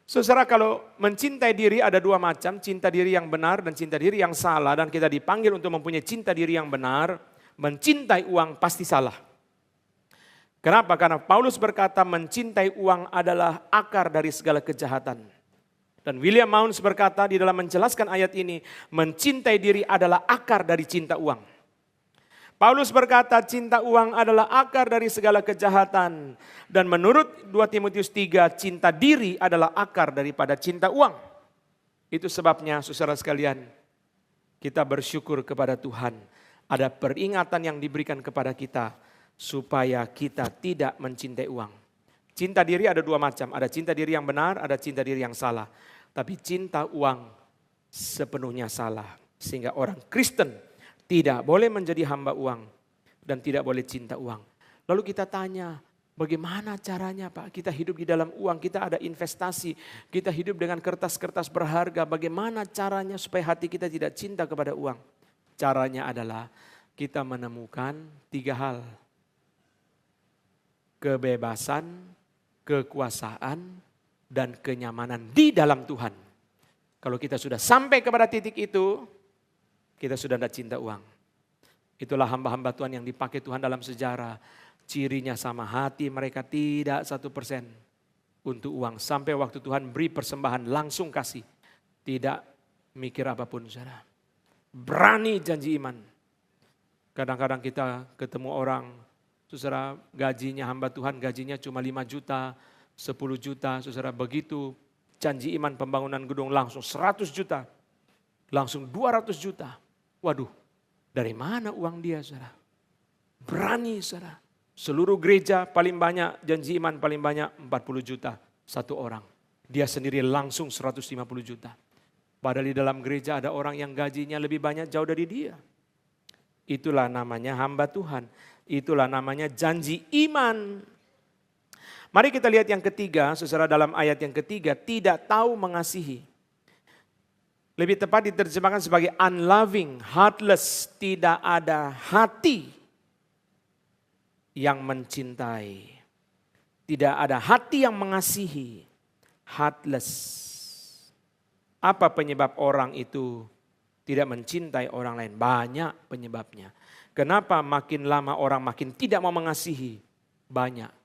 Saudara, kalau mencintai diri ada dua macam. Cinta diri yang benar dan cinta diri yang salah. Dan kita dipanggil untuk mempunyai cinta diri yang benar. Mencintai uang pasti salah. Kenapa? Karena Paulus berkata mencintai uang adalah akar dari segala kejahatan. Dan William Mounce berkata di dalam menjelaskan ayat ini, mencintai diri adalah akar dari cinta uang. Paulus berkata cinta uang adalah akar dari segala kejahatan. Dan menurut 2 Timotius 3, cinta diri adalah akar daripada cinta uang. Itu sebabnya saudara sekalian, kita bersyukur kepada Tuhan. Ada peringatan yang diberikan kepada kita supaya kita tidak mencintai uang. Cinta diri ada dua macam, ada cinta diri yang benar, ada cinta diri yang salah. Tapi cinta uang sepenuhnya salah. Sehingga orang Kristen tidak boleh menjadi hamba uang dan tidak boleh cinta uang. Lalu kita tanya, bagaimana caranya Pak? Kita hidup di dalam uang, kita ada investasi, kita hidup dengan kertas-kertas berharga. Bagaimana caranya supaya hati kita tidak cinta kepada uang? Caranya adalah kita menemukan 3 hal. Kebebasan, kekuasaan, dan kenyamanan di dalam Tuhan. Kalau kita sudah sampai kepada titik itu, kita sudah tidak cinta uang. Itulah hamba-hamba Tuhan yang dipakai Tuhan dalam sejarah. Cirinya sama, hati mereka tidak 1% untuk uang. Sampai waktu Tuhan beri persembahan langsung kasih. Tidak mikir apapun, saudara. Berani janji iman. Kadang-kadang kita ketemu orang, saudara, gajinya hamba Tuhan, gajinya cuma 5 juta, 10 juta, saudara, begitu janji iman pembangunan gedung langsung 100 juta, langsung 200 juta. Waduh, dari mana uang dia, saudara? Berani, saudara. Seluruh gereja paling banyak, janji iman paling banyak 40 juta satu orang. Dia sendiri langsung 150 juta. Padahal di dalam gereja ada orang yang gajinya lebih banyak jauh dari dia. Itulah namanya hamba Tuhan. Itulah namanya janji iman. Mari kita lihat yang ketiga, saudara, dalam ayat yang ketiga, tidak tahu mengasihi. Lebih tepat diterjemahkan sebagai unloving, heartless, tidak ada hati yang mencintai. Tidak ada hati yang mengasihi, heartless. Apa penyebab orang itu tidak mencintai orang lain? Banyak penyebabnya. Kenapa makin lama orang makin tidak mau mengasihi? Banyak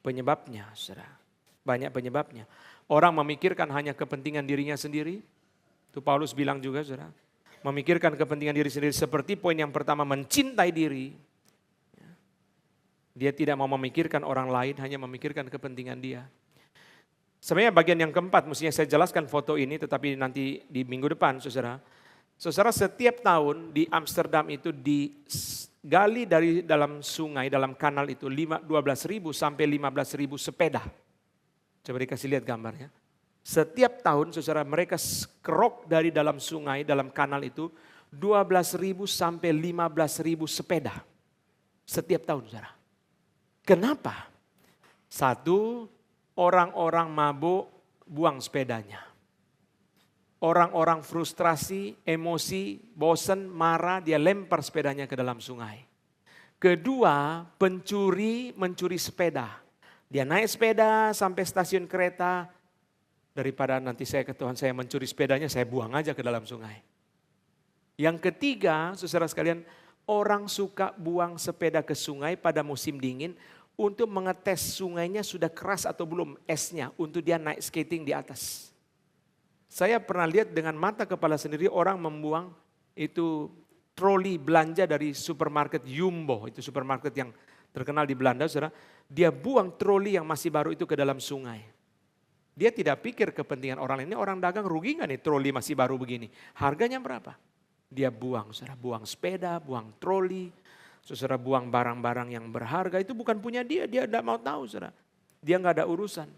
penyebabnya, saudara. Banyak penyebabnya. Orang memikirkan hanya kepentingan dirinya sendiri. Itu Paulus bilang juga, saudara. Memikirkan kepentingan diri sendiri seperti poin yang pertama, mencintai diri. Dia tidak mau memikirkan orang lain, hanya memikirkan kepentingan dia. Sebenarnya bagian yang keempat, mestinya saya jelaskan foto ini, tetapi nanti di minggu depan, saudara. Saudara, setiap tahun di Amsterdam itu digali dari dalam sungai, dalam kanal itu 12.000 sampai 15.000 sepeda. Coba dikasih lihat gambarnya. Setiap tahun, saudara, mereka kerok dari dalam sungai, dalam kanal itu 12.000 sampai 15.000 sepeda. Setiap tahun, saudara. Kenapa? Satu, orang-orang mabuk buang sepedanya. Orang-orang frustrasi, emosi, bosan, marah, dia lempar sepedanya ke dalam sungai. Kedua, pencuri mencuri sepeda. Dia naik sepeda sampai stasiun kereta, daripada nanti saya ke Tuhan, saya mencuri sepedanya, saya buang aja ke dalam sungai. Yang ketiga, saudara sekalian, orang suka buang sepeda ke sungai pada musim dingin untuk mengetes sungainya sudah keras atau belum esnya, untuk dia naik skating di atas. Saya pernah lihat dengan mata kepala sendiri orang membuang itu troli belanja dari supermarket Jumbo, itu supermarket yang terkenal di Belanda, saudara. Dia buang troli yang masih baru itu ke dalam sungai. Dia tidak pikir kepentingan orang lain. Ini orang dagang rugi nggak nih troli masih baru begini? Harganya berapa? Dia buang, saudara. Buang sepeda, buang troli, saudara, buang barang-barang yang berharga. Itu bukan punya dia, dia tidak mau tahu, saudara. Dia nggak ada urusan.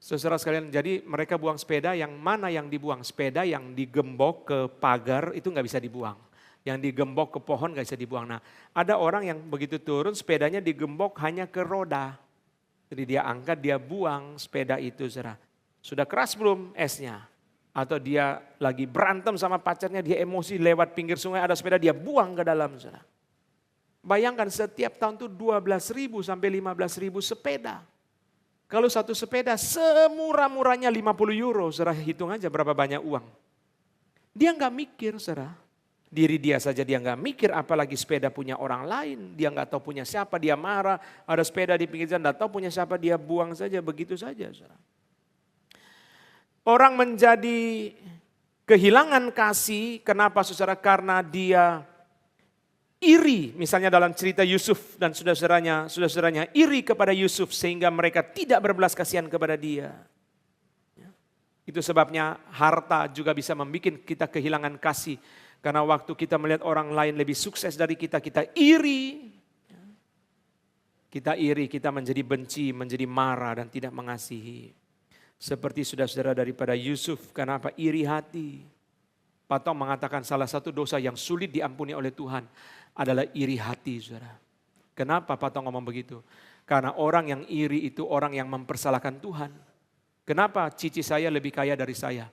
Saudara sekalian, jadi mereka buang sepeda, yang mana yang dibuang? Sepeda yang digembok ke pagar itu nggak bisa dibuang. Yang digembok ke pohon gak bisa dibuang. Nah, ada orang yang begitu turun sepedanya digembok hanya ke roda. Jadi dia angkat, dia buang sepeda itu, saudara. Sudah keras belum esnya? Atau dia lagi berantem sama pacarnya, dia emosi lewat pinggir sungai, ada sepeda, dia buang ke dalam, saudara. Bayangkan setiap tahun itu 12.000 sampai 15.000 sepeda. Kalau satu sepeda semurah-murahnya 50 euro, saudara hitung aja berapa banyak uang. Dia nggak mikir, saudara. Diri dia saja dia nggak mikir, apalagi sepeda punya orang lain. Dia nggak tahu punya siapa, dia marah. Ada sepeda di pinggir jalan, nggak tahu punya siapa, dia buang saja begitu saja, saudara. Orang menjadi kehilangan kasih, kenapa saudara? Karena dia iri, misalnya dalam cerita Yusuf dan saudara-saudaranya iri kepada Yusuf sehingga mereka tidak berbelas kasihan kepada dia. Itu sebabnya harta juga bisa membuat kita kehilangan kasih. Karena waktu kita melihat orang lain lebih sukses dari kita, kita iri. Kita iri, kita menjadi benci, menjadi marah dan tidak mengasihi. Seperti saudara-saudara daripada Yusuf, kenapa iri hati? Patong mengatakan salah satu dosa yang sulit diampuni oleh Tuhan adalah iri hati, saudara. Kenapa Patong ngomong begitu? Karena orang yang iri itu orang yang mempersalahkan Tuhan. Kenapa cici saya lebih kaya dari saya?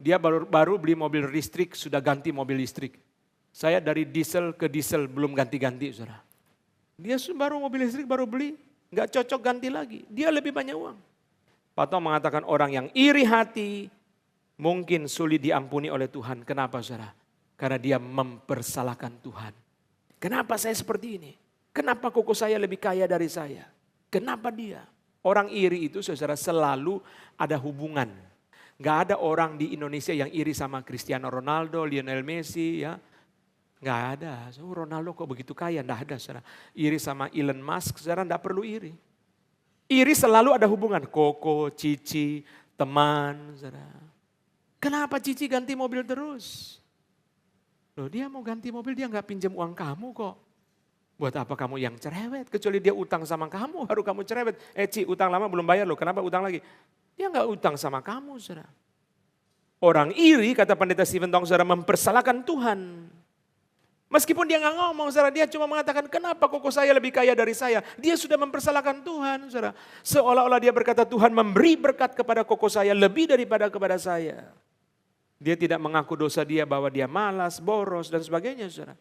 Dia baru beli mobil listrik, sudah ganti mobil listrik. Saya dari diesel ke diesel belum ganti-ganti, saudara. Dia baru mobil listrik baru beli, nggak cocok ganti lagi. Dia lebih banyak uang. Patong mengatakan orang yang iri hati mungkin sulit diampuni oleh Tuhan. Kenapa, saudara? Karena dia mempersalahkan Tuhan. Kenapa saya seperti ini? Kenapa koko saya lebih kaya dari saya? Kenapa dia? Orang iri itu, saudara, selalu ada hubungan. Gak ada orang di Indonesia yang iri sama Cristiano Ronaldo, Lionel Messi, ya. Gak ada. Ronaldo kok begitu kaya? Gak ada, saudara. Iri sama Elon Musk, saudara, gak perlu iri. Iri selalu ada hubungan. Koko, Cici, teman, saudara. Kenapa Cici ganti mobil terus? Loh, dia mau ganti mobil, dia gak pinjam uang kamu kok. Buat apa kamu yang cerewet? Kecuali dia utang sama kamu, baru kamu cerewet. Ci, utang lama belum bayar loh, kenapa utang lagi? Dia nggak utang sama kamu, saudara. Orang iri, kata pendeta Stephen Tong, saudara, mempersalahkan Tuhan. Meskipun dia nggak ngomong, saudara, dia cuma mengatakan, kenapa koko saya lebih kaya dari saya? Dia sudah mempersalahkan Tuhan, saudara. Seolah-olah dia berkata, Tuhan memberi berkat kepada koko saya lebih daripada kepada saya. Dia tidak mengaku dosa dia bahwa dia malas, boros, dan sebagainya, saudara.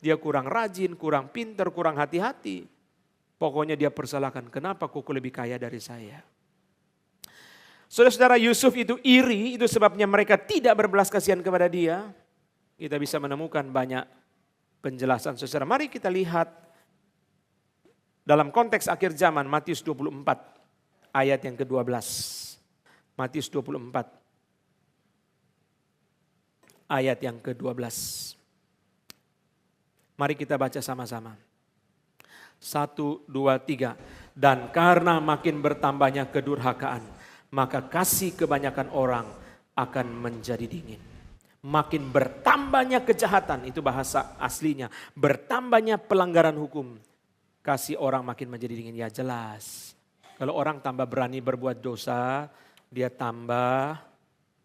Dia kurang rajin, kurang pintar, kurang hati-hati. Pokoknya dia persalahkan, kenapa koko lebih kaya dari saya? Saudara-saudara, Yusuf itu iri, itu sebabnya mereka tidak berbelas kasihan kepada dia. Kita bisa menemukan banyak penjelasan, saudara. Mari kita lihat dalam konteks akhir zaman, Matius 24 ayat yang ke-12. Matius 24 ayat yang ke-12. Mari kita baca sama-sama. 1, 2, 3. Dan karena makin bertambahnya kedurhakaan, maka kasih kebanyakan orang akan menjadi dingin. Makin bertambahnya kejahatan, itu bahasa aslinya. Bertambahnya pelanggaran hukum, kasih orang makin menjadi dingin. Ya jelas, kalau orang tambah berani berbuat dosa, dia tambah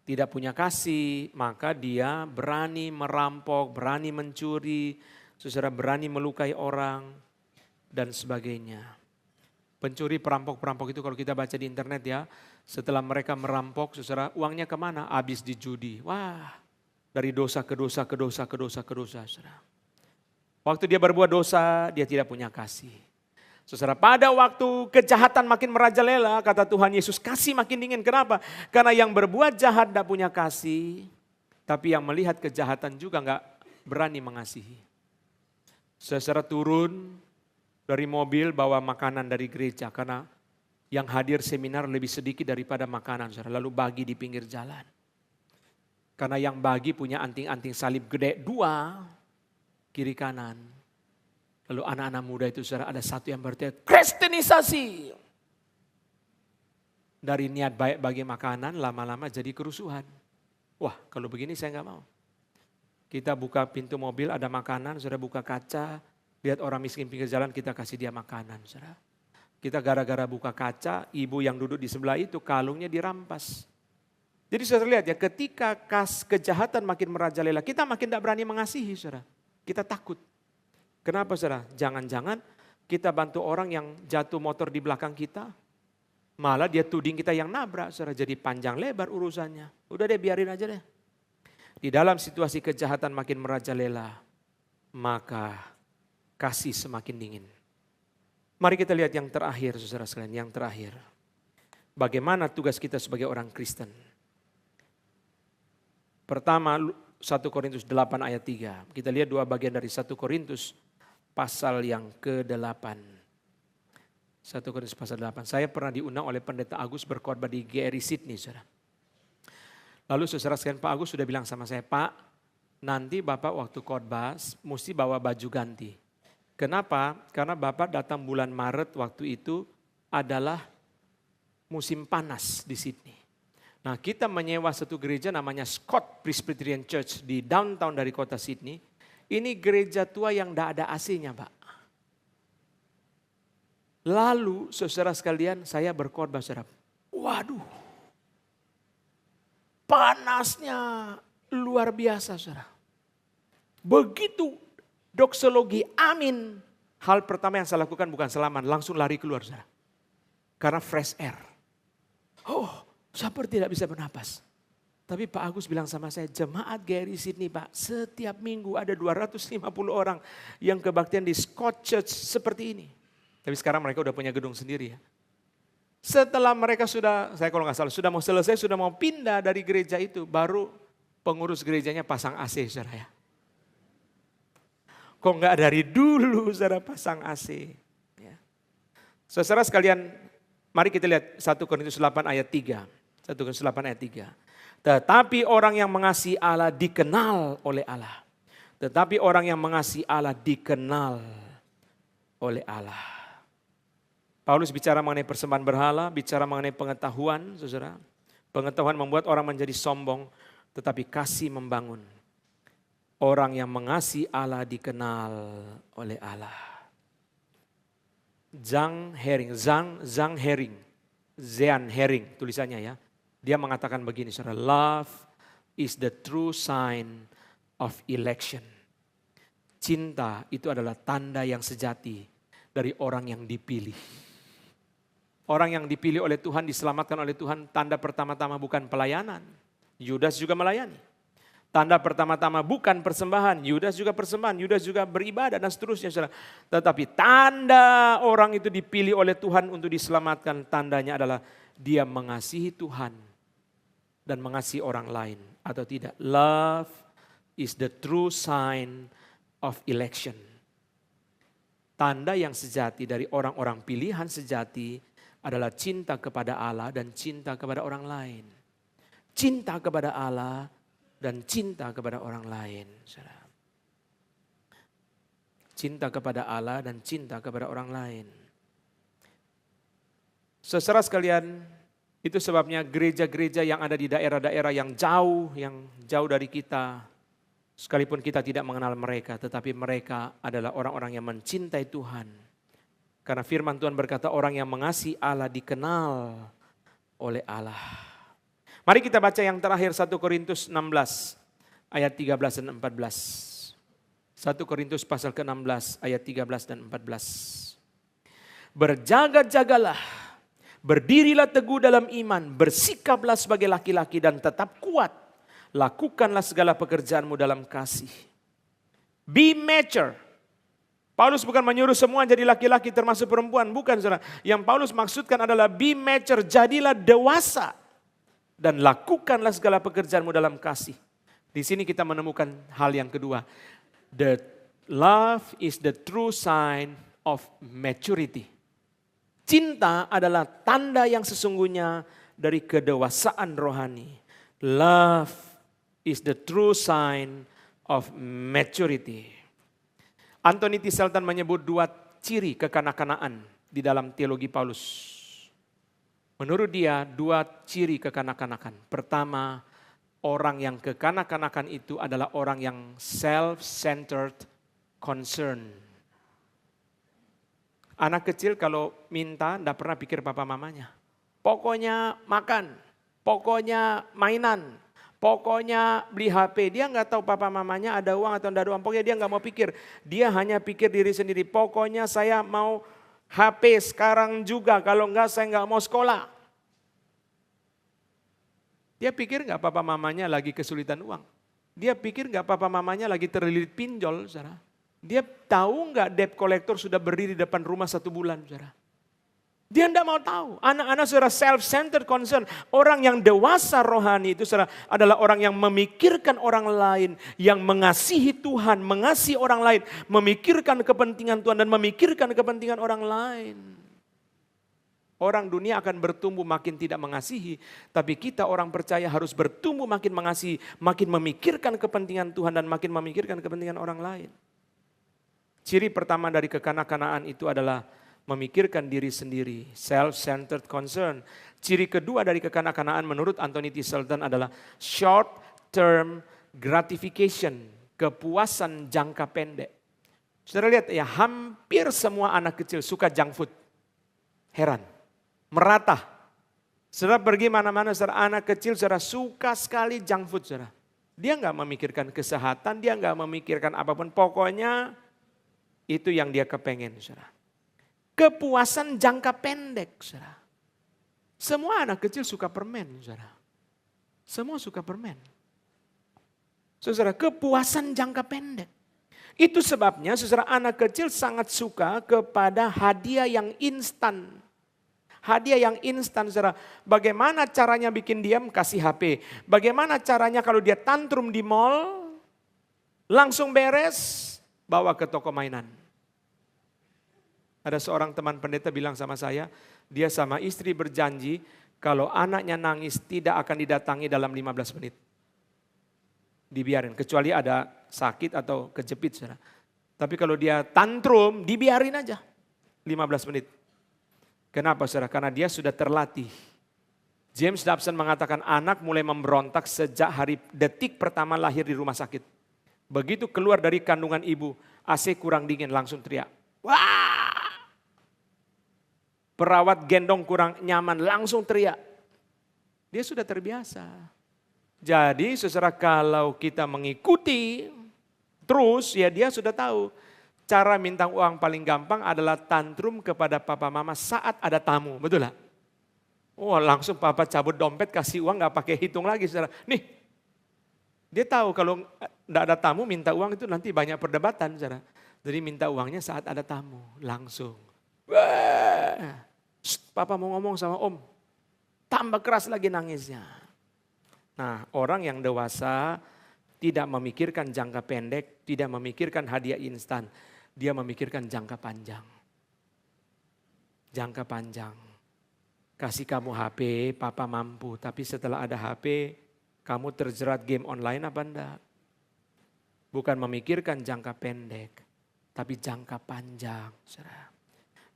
tidak punya kasih, maka dia berani merampok, berani mencuri, saudara, berani melukai orang, dan sebagainya. Pencuri, perampok-perampok itu kalau kita baca di internet ya, setelah mereka merampok, saudara, uangnya kemana? Habis di judi. Wah, dari dosa ke dosa, ke dosa, ke dosa, ke dosa, saudara. Waktu dia berbuat dosa, dia tidak punya kasih. Saudara, pada waktu kejahatan makin merajalela, kata Tuhan Yesus, kasih makin dingin. Kenapa? Karena yang berbuat jahat tidak punya kasih, tapi yang melihat kejahatan juga nggak berani mengasihi. Saudara turun dari mobil bawa makanan dari gereja karena yang hadir seminar lebih sedikit daripada makanan, saudara, lalu bagi di pinggir jalan. Karena yang bagi punya anting-anting salib gede 2 kiri kanan. Lalu anak-anak muda itu, saudara, ada satu yang berteriak, Kristenisasi. Dari niat baik bagi makanan lama-lama jadi kerusuhan. Wah, kalau begini saya nggak mau. Kita buka pintu mobil, ada makanan, saudara, buka kaca, lihat orang miskin pinggir jalan, kita kasih dia makanan, saudara. Kita gara-gara buka kaca, ibu yang duduk di sebelah itu kalungnya dirampas. Jadi saudara lihat ya, ketika kejahatan makin merajalela, kita makin tidak berani mengasihi, saudara. kita takut. Kenapa saudara? Jangan-jangan kita bantu orang yang jatuh motor di belakang kita, malah dia tuding kita yang nabrak, saudara. Jadi panjang lebar urusannya. Udah deh, biarin aja deh. Di dalam situasi kejahatan makin merajalela, maka kasih semakin dingin. Mari kita lihat yang terakhir, saudara sekalian, yang terakhir. Bagaimana tugas kita sebagai orang Kristen? Pertama, 1 Korintus 8 ayat 3. Kita lihat dua bagian dari 1 Korintus pasal yang ke-8. 1 Korintus pasal 8. Saya pernah diundang oleh Pendeta Agus berkhotbah di GRI Sydney, saudara. Lalu saudara sekalian, Pak Agus sudah bilang sama saya, Pak, nanti Bapak waktu khotbah mesti bawa baju ganti. Kenapa? Karena Bapak datang bulan Maret waktu itu adalah musim panas di Sydney. Nah, kita menyewa satu gereja namanya Scott Presbyterian Church di downtown dari kota Sydney. Ini gereja tua yang tidak ada AC-nya, Pak. Lalu, saudara sekalian, saya berkhotbah, saudara. Waduh, panasnya luar biasa, saudara. Begitu doksologi, amin. Hal pertama yang saya lakukan bukan salaman, langsung lari keluar, saudara. Karena fresh air. Oh, seperti tidak bisa bernapas. Tapi Pak Agus bilang sama saya, jemaat GRI Sydney Pak, setiap minggu ada 250 orang yang kebaktian di Scott Church seperti ini. Tapi sekarang mereka udah punya gedung sendiri ya. Setelah mereka sudah, saya kalau nggak salah, sudah mau selesai, sudah mau pindah dari gereja itu, baru pengurus gerejanya pasang AC, saudara ya. Kok nggak dari dulu, saudara pasang AC. Ya. Saudara sekalian, mari kita lihat 1 Korintus 8 ayat 3. 1 Korintus 8 ayat 3. Tetapi orang yang mengasihi Allah dikenal oleh Allah. Tetapi orang yang mengasihi Allah dikenal oleh Allah. Paulus bicara mengenai persembahan berhala, bicara mengenai pengetahuan, saudara. Pengetahuan membuat orang menjadi sombong, tetapi kasih membangun. Orang yang mengasihi Allah dikenal oleh Allah. Zhang Hering tulisannya ya. Dia mengatakan begini, saudara, love is the true sign of election. Cinta itu adalah tanda yang sejati dari orang yang dipilih. Orang yang dipilih oleh Tuhan, diselamatkan oleh Tuhan, tanda pertama-tama bukan pelayanan. Yudas juga melayani. Tanda pertama-tama bukan persembahan, Yudas juga persembahan, Yudas juga beribadah dan seterusnya, saudara. Tetapi tanda orang itu dipilih oleh Tuhan untuk diselamatkan, tandanya adalah dia mengasihi Tuhan dan mengasihi orang lain atau tidak. Love is the true sign of election. Tanda yang sejati dari orang-orang pilihan sejati adalah cinta kepada Allah dan cinta kepada orang lain. Cinta kepada Allah dan cinta kepada orang lain. Cinta kepada Allah dan cinta kepada orang lain. Saudara sekalian, itu sebabnya gereja-gereja yang ada di daerah-daerah yang jauh dari kita, sekalipun kita tidak mengenal mereka, tetapi mereka adalah orang-orang yang mencintai Tuhan. Karena firman Tuhan berkata orang yang mengasihi Allah dikenal oleh Allah. Mari kita baca yang terakhir 1 Korintus 16 ayat 13 dan 14. 1 Korintus pasal ke-16 ayat 13 dan 14. Berjaga-jagalah, berdirilah teguh dalam iman, bersikaplah sebagai laki-laki dan tetap kuat. Lakukanlah segala pekerjaanmu dalam kasih. Be mature. Paulus bukan menyuruh semua jadi laki-laki termasuk perempuan, bukan saudara. Yang Paulus maksudkan adalah be mature, jadilah dewasa. Dan lakukanlah segala pekerjaanmu dalam kasih. Di sini kita menemukan hal yang kedua. The love is the true sign of maturity. Cinta adalah tanda yang sesungguhnya dari kedewasaan rohani. Love is the true sign of maturity. Anthony T. Selton menyebut dua ciri kekanak-kanaan di dalam teologi Paulus. Menurut dia, dua ciri kekanak-kanakan. Pertama, orang yang kekanak-kanakan itu adalah orang yang self-centered concern. Anak kecil kalau minta tidak pernah pikir papa mamanya. Pokoknya makan, pokoknya mainan, Pokoknya beli HP, dia nggak tahu papa mamanya ada uang atau tidak ada uang. Pokoknya dia nggak mau pikir, dia hanya pikir diri sendiri. Pokoknya saya mau HP sekarang juga, kalau enggak saya nggak mau sekolah. Dia pikir nggak papa mamanya lagi kesulitan uang. Dia pikir nggak papa mamanya lagi terlilit pinjol, saudara. Dia tahu nggak debt collector sudah berdiri di depan rumah 1 bulan, saudara. Dia tidak mau tahu. Anak-anak saudara self-centered concern. Orang yang dewasa rohani itu saudara adalah orang yang memikirkan orang lain. Yang mengasihi Tuhan, mengasihi orang lain. Memikirkan kepentingan Tuhan dan memikirkan kepentingan orang lain. Orang dunia akan bertumbuh makin tidak mengasihi. Tapi kita orang percaya harus bertumbuh makin mengasihi. Makin memikirkan kepentingan Tuhan dan makin memikirkan kepentingan orang lain. Ciri pertama dari kekanak-kanaan itu adalah memikirkan diri sendiri, self-centered concern. Ciri kedua dari kekanak-kanaan menurut Anthony T. Selton adalah short term gratification, kepuasan jangka pendek. Saudara lihat ya, hampir semua anak kecil suka junk food. Heran, merata. Saudara pergi mana-mana, saudara anak kecil saudara suka sekali junk food, saudara. Dia nggak memikirkan kesehatan, dia nggak memikirkan apapun, pokoknya itu yang dia kepengen, saudara. Kepuasan jangka pendek, saudara. Semua anak kecil suka permen, saudara. Semua suka permen. Saudara, kepuasan jangka pendek. Itu sebabnya, saudara, anak kecil sangat suka kepada hadiah yang instan. Hadiah yang instan, saudara. Bagaimana caranya bikin diam? Kasih HP. Bagaimana caranya kalau dia tantrum di mall? Langsung beres, bawa ke toko mainan. Ada seorang teman pendeta bilang sama saya, dia sama istri berjanji kalau anaknya nangis tidak akan didatangi dalam 15 menit. Dibiarin, kecuali ada sakit atau kejepit, saudara. Tapi kalau dia tantrum, dibiarin aja 15 menit. Kenapa, saudara? Karena dia sudah terlatih. James Dobson mengatakan anak mulai memberontak sejak detik pertama lahir di rumah sakit. Begitu keluar dari kandungan ibu, AC kurang dingin langsung teriak. Wah! Perawat gendong kurang nyaman, langsung teriak. Dia sudah terbiasa. Jadi saudara, kalau kita mengikuti terus, ya dia sudah tahu. Cara minta uang paling gampang adalah tantrum kepada papa mama saat ada tamu. Betul lah? Oh, langsung papa cabut dompet, kasih uang, gak pakai hitung lagi, saudara. Nih, dia tahu kalau gak ada tamu minta uang itu nanti banyak perdebatan, saudara. Jadi minta uangnya saat ada tamu, langsung. Wah, papa mau ngomong sama om, tambah keras lagi nangisnya. Nah, orang yang dewasa tidak memikirkan jangka pendek, tidak memikirkan hadiah instan, dia memikirkan jangka panjang. Jangka panjang. Kasih kamu HP, papa mampu, tapi setelah ada HP, kamu terjerat game online apa enggak? Bukan memikirkan jangka pendek, tapi jangka panjang, saudara.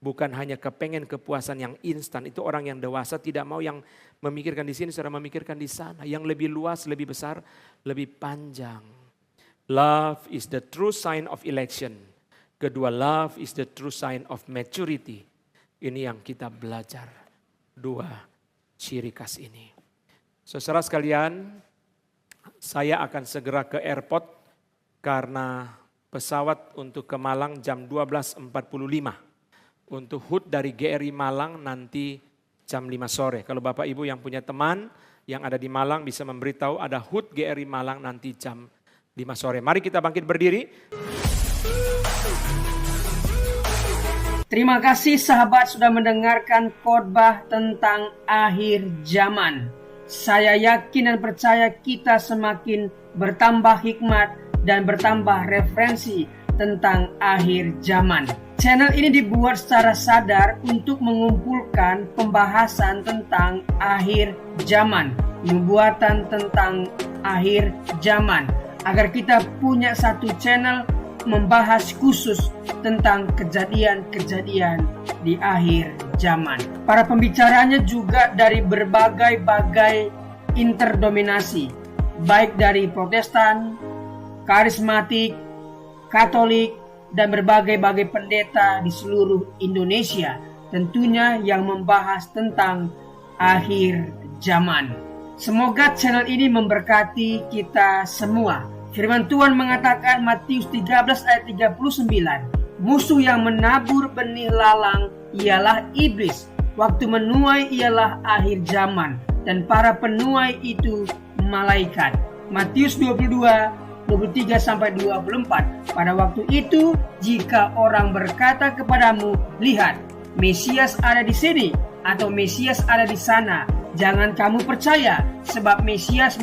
Bukan hanya kepengen kepuasan yang instan. Itu orang yang dewasa tidak mau yang memikirkan di sini, saudara, memikirkan di sana. Yang lebih luas, lebih besar, lebih panjang. Love is the true sign of election. Kedua, love is the true sign of maturity. Ini yang kita belajar. 2 ciri khas ini. Saudara sekalian, saya akan segera ke airport karena pesawat untuk ke Malang jam 12.45. Untuk HUT dari GRI Malang nanti jam 5 sore. Kalau Bapak Ibu yang punya teman yang ada di Malang bisa memberitahu ada HUT GRI Malang nanti jam 5 sore. Mari kita bangkit berdiri. Terima kasih sahabat sudah mendengarkan khotbah tentang akhir zaman. Saya yakin dan percaya kita semakin bertambah hikmat dan bertambah referensi tentang akhir zaman. Channel ini dibuat secara sadar untuk mengumpulkan pembahasan tentang akhir zaman, nubuatan tentang akhir zaman, agar kita punya satu channel membahas khusus tentang kejadian-kejadian di akhir zaman. Para pembicaranya juga dari berbagai-bagai interdominasi, baik dari Protestan, karismatik, Katolik, dan berbagai-bagai pendeta di seluruh Indonesia, tentunya yang membahas tentang akhir zaman. Semoga channel ini memberkati kita semua. Firman Tuhan mengatakan Matius 13 ayat 39, musuh yang menabur benih lalang ialah iblis. Waktu menuai ialah akhir zaman, dan para penuai itu malaikat. Matius 22:23-24. Pada waktu itu, jika orang berkata kepadamu, lihat, Mesias ada di sini, atau Mesias ada di sana, jangan kamu percaya, sebab Mesias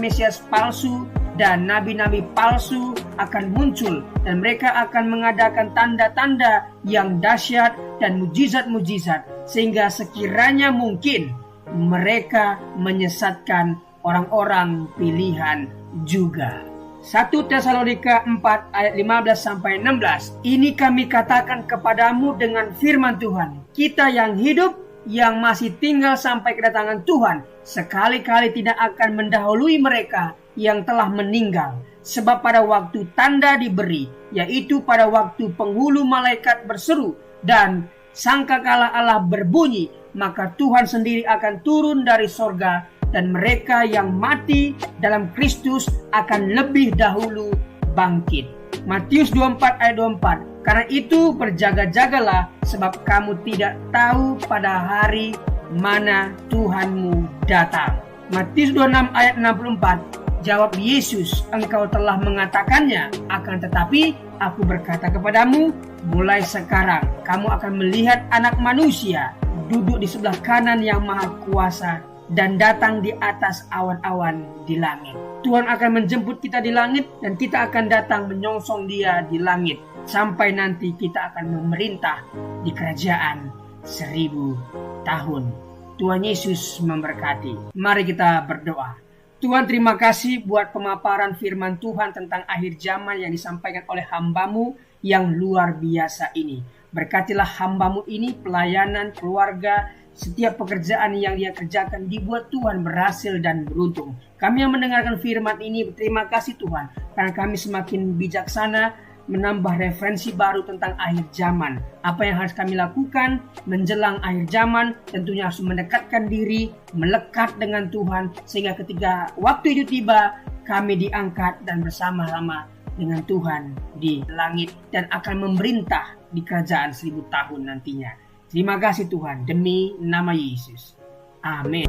palsu dan nabi-nabi palsu akan muncul, dan mereka akan mengadakan tanda-tanda yang dahsyat dan mujizat-mujizat, sehingga sekiranya mungkin mereka menyesatkan orang-orang pilihan juga. 1 Tesalonika 4 ayat 15-16. Ini kami katakan kepadamu dengan firman Tuhan, kita yang hidup, yang masih tinggal sampai kedatangan Tuhan, sekali-kali tidak akan mendahului mereka yang telah meninggal. Sebab pada waktu tanda diberi, yaitu pada waktu penghulu malaikat berseru dan sangkakala Allah berbunyi, maka Tuhan sendiri akan turun dari sorga, dan mereka yang mati dalam Kristus akan lebih dahulu bangkit. Matius 24 ayat 24. Karena itu berjaga-jagalah, sebab kamu tidak tahu pada hari mana Tuhanmu datang. Matius 26 ayat 64. Jawab Yesus, engkau telah mengatakannya, akan tetapi aku berkata kepadamu, mulai sekarang kamu akan melihat Anak Manusia duduk di sebelah kanan yang Maha Kuasa dan datang di atas awan-awan di langit. Tuhan akan menjemput kita di langit, dan kita akan datang menyongsong Dia di langit, sampai nanti kita akan memerintah di kerajaan 1000 tahun. Tuhan Yesus memberkati. Mari kita berdoa. Tuhan, terima kasih buat pemaparan firman Tuhan tentang akhir zaman yang disampaikan oleh hamba-Mu yang luar biasa ini. Berkatilah hamba-Mu ini, pelayanan, keluarga, setiap pekerjaan yang dia kerjakan dibuat Tuhan berhasil dan beruntung. Kami yang mendengarkan firman ini berterima kasih Tuhan, karena kami semakin bijaksana menambah referensi baru tentang akhir zaman. Apa yang harus kami lakukan menjelang akhir zaman? Tentunya harus mendekatkan diri, melekat dengan Tuhan, sehingga ketika waktu itu tiba, kami diangkat dan bersama-sama dengan Tuhan di langit dan akan memerintah di kerajaan 1000 tahun nantinya. Terima kasih Tuhan, demi nama Yesus. Amin.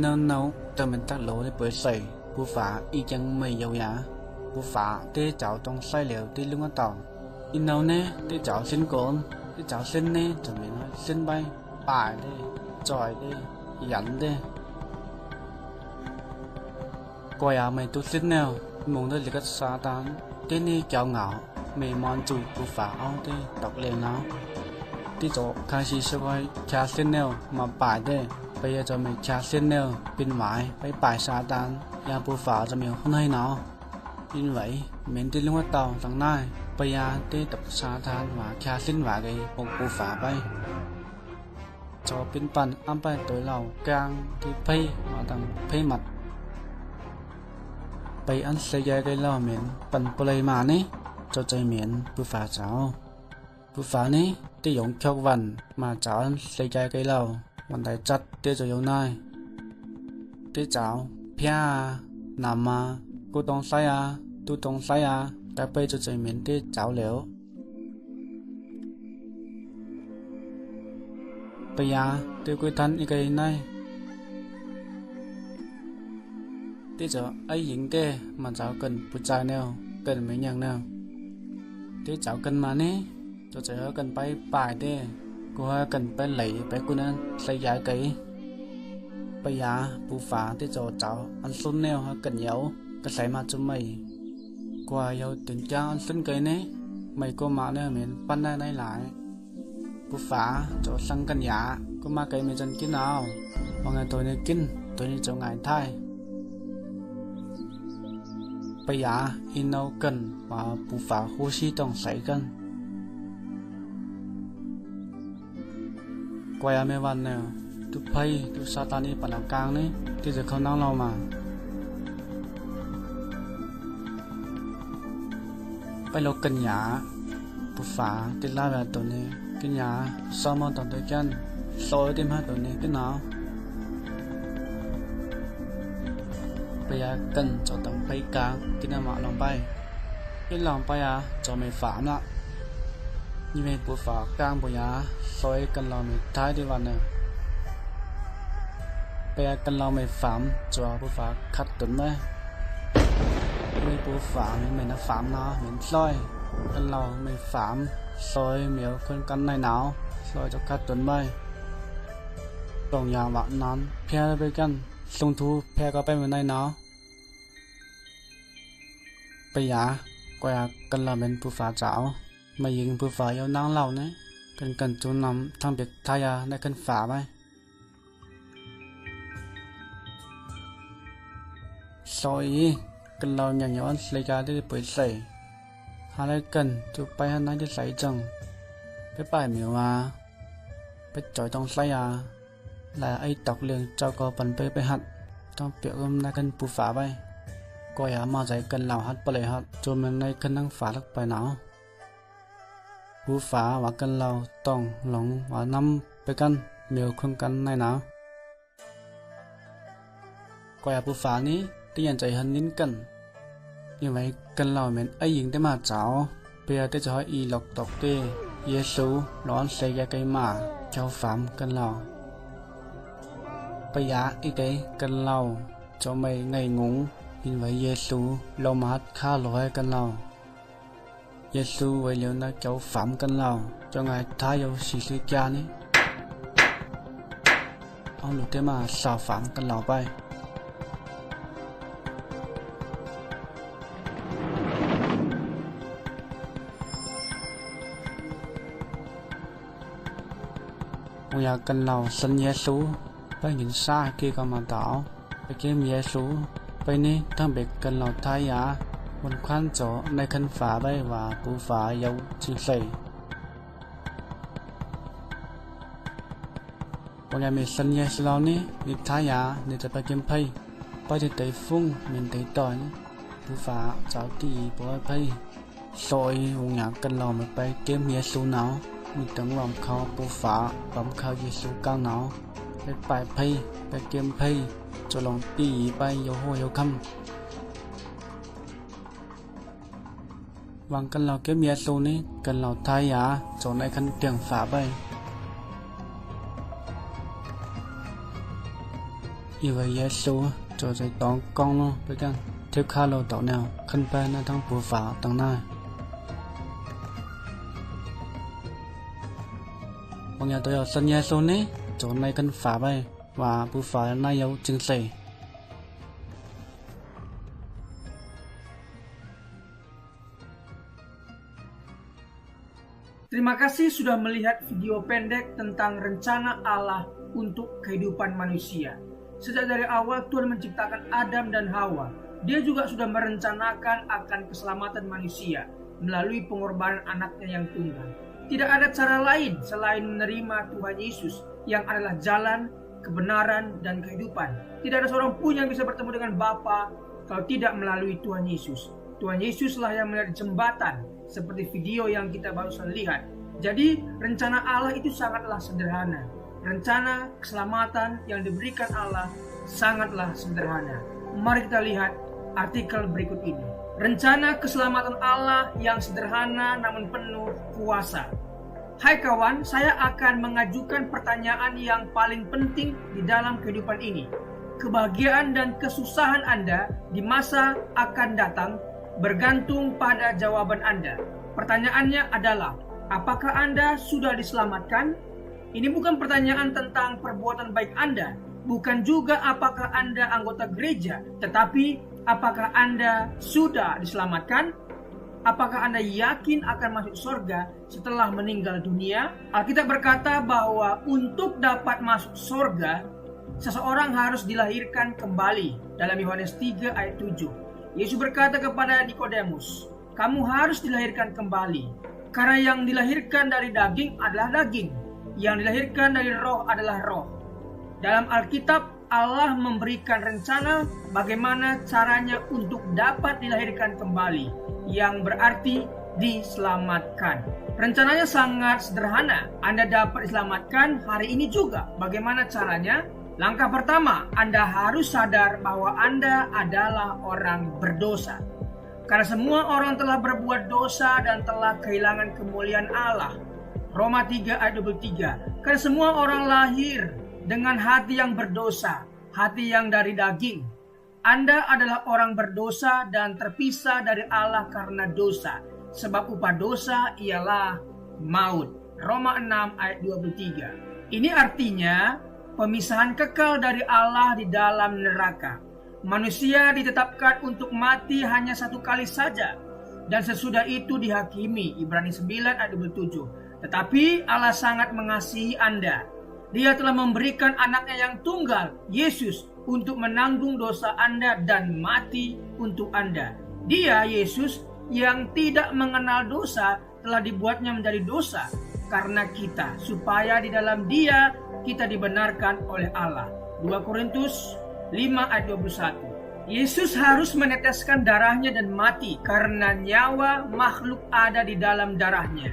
Nấu cho mình tác lỗ để bơi sầy bù phá y chẳng mày dầu giá bù phá tê cháu trong sai liệu tê lưng ở tàu in nấu nè tê cháu xin cồn tê cháu xin nè cho mình nói xin bay bài đi tròi đi dẫn đi coi à mày tu xin nào muốn tới lịch xa tán tê nè cháu ngạo mày mòn chủ bù phá ông tê đọc liền nó tê chỗ khai sĩ sẽ coi cha xin nào mà bài đi bây giờ cho mình cha xin nêu pin mãi với bài sa tan ya bù phá cho mình không hay nào như vậy mình đi luôn tàu thằng này bây giờ đi tập sa tan và cha xin và cái một bù phá bay cho pin pan âm bay tối lầu càng thì pay mà thằng pay mặt bây ăn xây ra cái lò mình pan play mà nè cho chơi miền bù phá cháu bù phá nè đi dùng chọc vần mà cháu ăn xây ra cái lầuวันใดจัดเตจะอยู่ไหนเตเจ้าเพียนำมากูต้องใส่ตูต้องใส่แต่ไปจะใจเหม็นเตเจ้าเหลวไปยาเตกุยทันอีกไงไหนเตจะไอ้หญิงเตมันเจ้าเกินผู้ชายแนวเกินไม่ยังแนวเตเจ้าเกินมานี่จะเจอกันไปป่ายเตcô hơi cần phải lấy bé cô nên xây giải kỹ bây giờ bù phá tới chỗ cháu ăn xuân neo hơi cần nhậu cái xảy mà cho mày qua yêu tình cha ăn xuân cây nè mày cô mà nè mình pan đây này lại bù phá chỗ sang cần giả cô mà cây mình chân kín nào mà ngày tôi này kín tôi này chỗ ngày thay bây giờ in đâu cần và bù phá hô xí trong xảy cần quay mấyวันnè tu pay tu satani pada kang ni tuจะเขานั่งเรามาไปลกกันหยาปู bù phá cái la về tụi này cái nhà sau mà tụi tôi chân soi thêm hai tụi này cái nào bây giờ cần cho tụi bay cá cái nào mà lòng bay cái lòng bay à cho mày phá nữa như vậy bù phá càng bây giờ soi cần lòng mày thái đi vào nè bây giờ cần lòng mày phạm cho bù phá khát tuần đấy mày bù phá mày nó phạm nó mình soi cần lòng mày phạm soi miếu con căn này nào soi cho khát tuần bay tổng nhà bạn nón phe với căn sung thu phe có bên này nó bây giờ quay cần là mình bù phá chảo mà dừng bù phá yêu nắng lâu đấy cần chú nằm thằng biệt thay à để cần phá bay soi cần lâu nhà nhỏ lấy ra để bưởi sấy hai lấy cần chú bay hai nói để sấy chừng cái bài miêu à cái chọi trong sấy à là ai tọc liền cho có phần bê hạt trong biểu hôm nay cần bù phá bay coi à mà giải cần lào hạt bờ lệ hạt cho mình nay cần năng phá được bài nào bù phá và cần lào tòng lỏng và năm bê căn miêu khung căn này nào coi à bù phá níที่ยันใจหันนิ้นกันยังไงกันเราเหมือนไอ้หญิงได้มาเจ้าเปียได้จะให้อีหลอกตอกเต้เยซูร้อนเสียไกมาเจ้าฝามกันเราไปยาอีเต้กันเราจะไม่ไงงงยังไงเยซูเรามาหัดฆ่าลอยกันเราเยซูไว้เลี้ยวนะเจ้าฝามกันเราจะไงท้ายเอาสีสีจานี้เอาหลุดได้มาสาวฝามกันเราไปอยากกันเราสัญญาสูไปหินซ่าเกี่ยวกับมาต่อไปเกี่ยวเมียสูไปนี่ทั้งเบ็กกันเราท้ายยาบนควันโจในคันฝาใบว่าปูฝาเยาจิใส่วันยามีสัญญาสูเรานี่นิท้ายยาเนี่ยจะไปเกี่ยวไพ่ไปที่ไต้ฟุ้งเหมือนไต้ต่อยปูฝาเจ้าตีปล่อยไพ่ซอยวงอยากกันเราไม่ไปเกี่ยวเมียสูหนาวมีตั้งลมเขาปูฝาลมเขาเยซูก้าวหนาวไปปลายไพ่ไปเกมไพ่จะลองตีไปโยโหโยคำวางกันเราเก็บเมียซูนี้กันเราทายาจนในคันเตียงฝาไปอีไว้เยซูจะใจตองกองลงไปกันเที่ยวข้าเราต่อแนวขึ้นไปในทั้งปูฝาตั้งหน้าบางอย่างตัวสัญญาโซนนี้จนในกันฝาไปว่าผู้ฝานายเอาจึงใส่ Terima kasih sudah melihat video pendek tentang rencana Allah untuk kehidupan manusia. Sejak dari awal Tuhan menciptakan Adam dan Hawa. Dia juga sudah merencanakan akan keselamatan manusia melalui pengorbanan anaknya yang tunggal. Tidak ada cara lain selain menerima Tuhan Yesus yang adalah jalan, kebenaran, dan kehidupan. Tidak ada seorang pun yang bisa bertemu dengan Bapa kalau tidak melalui Tuhan Yesus. Tuhan Yesuslah yang menjadi jembatan seperti video yang kita barusan lihat. Jadi rencana Allah itu sangatlah sederhana. Rencana keselamatan yang diberikan Allah sangatlah sederhana. Mari kita lihat artikel berikut ini. Rencana keselamatan Allah yang sederhana namun penuh kuasa. Hai kawan, saya akan mengajukan pertanyaan yang paling penting di dalam kehidupan ini. Kebahagiaan dan kesusahan Anda di masa akan datang bergantung pada jawaban Anda. Pertanyaannya adalah, apakah Anda sudah diselamatkan? Ini bukan pertanyaan tentang perbuatan baik Anda, bukan juga apakah Anda anggota gereja, tetapi apakah Anda sudah diselamatkan? Apakah Anda yakin akan masuk surga setelah meninggal dunia? Alkitab berkata bahwa untuk dapat masuk surga, seseorang harus dilahirkan kembali. Dalam Yohanes 3 ayat 7. Yesus berkata kepada Nikodemus, kamu harus dilahirkan kembali. Karena yang dilahirkan dari daging adalah daging, yang dilahirkan dari roh adalah roh. Dalam Alkitab, Allah memberikan rencana bagaimana caranya untuk dapat dilahirkan kembali, yang berarti diselamatkan. Rencananya sangat sederhana. Anda dapat diselamatkan hari ini juga. Bagaimana caranya? Langkah pertama, Anda harus sadar bahwa Anda adalah orang berdosa. Karena semua orang telah berbuat dosa dan telah kehilangan kemuliaan Allah. Roma 3 ayat 23. Karena semua orang lahir dengan hati yang berdosa, hati yang dari daging. Anda adalah orang berdosa dan terpisah dari Allah karena dosa. Sebab upah dosa ialah maut. Roma 6 ayat 23. Ini artinya pemisahan kekal dari Allah di dalam neraka. Manusia ditetapkan untuk mati hanya satu kali saja, dan sesudah itu dihakimi. Ibrani 9 ayat 27. Tetapi Allah sangat mengasihi Anda. Dia telah memberikan anaknya yang tunggal, Yesus, untuk menanggung dosa Anda dan mati untuk Anda. Dia, Yesus, yang tidak mengenal dosa, telah dibuatnya menjadi dosa karena kita, supaya di dalam Dia kita dibenarkan oleh Allah. 2 Korintus 5 ayat 21. Yesus harus meneteskan darahnya dan mati karena nyawa makhluk ada di dalam darahnya.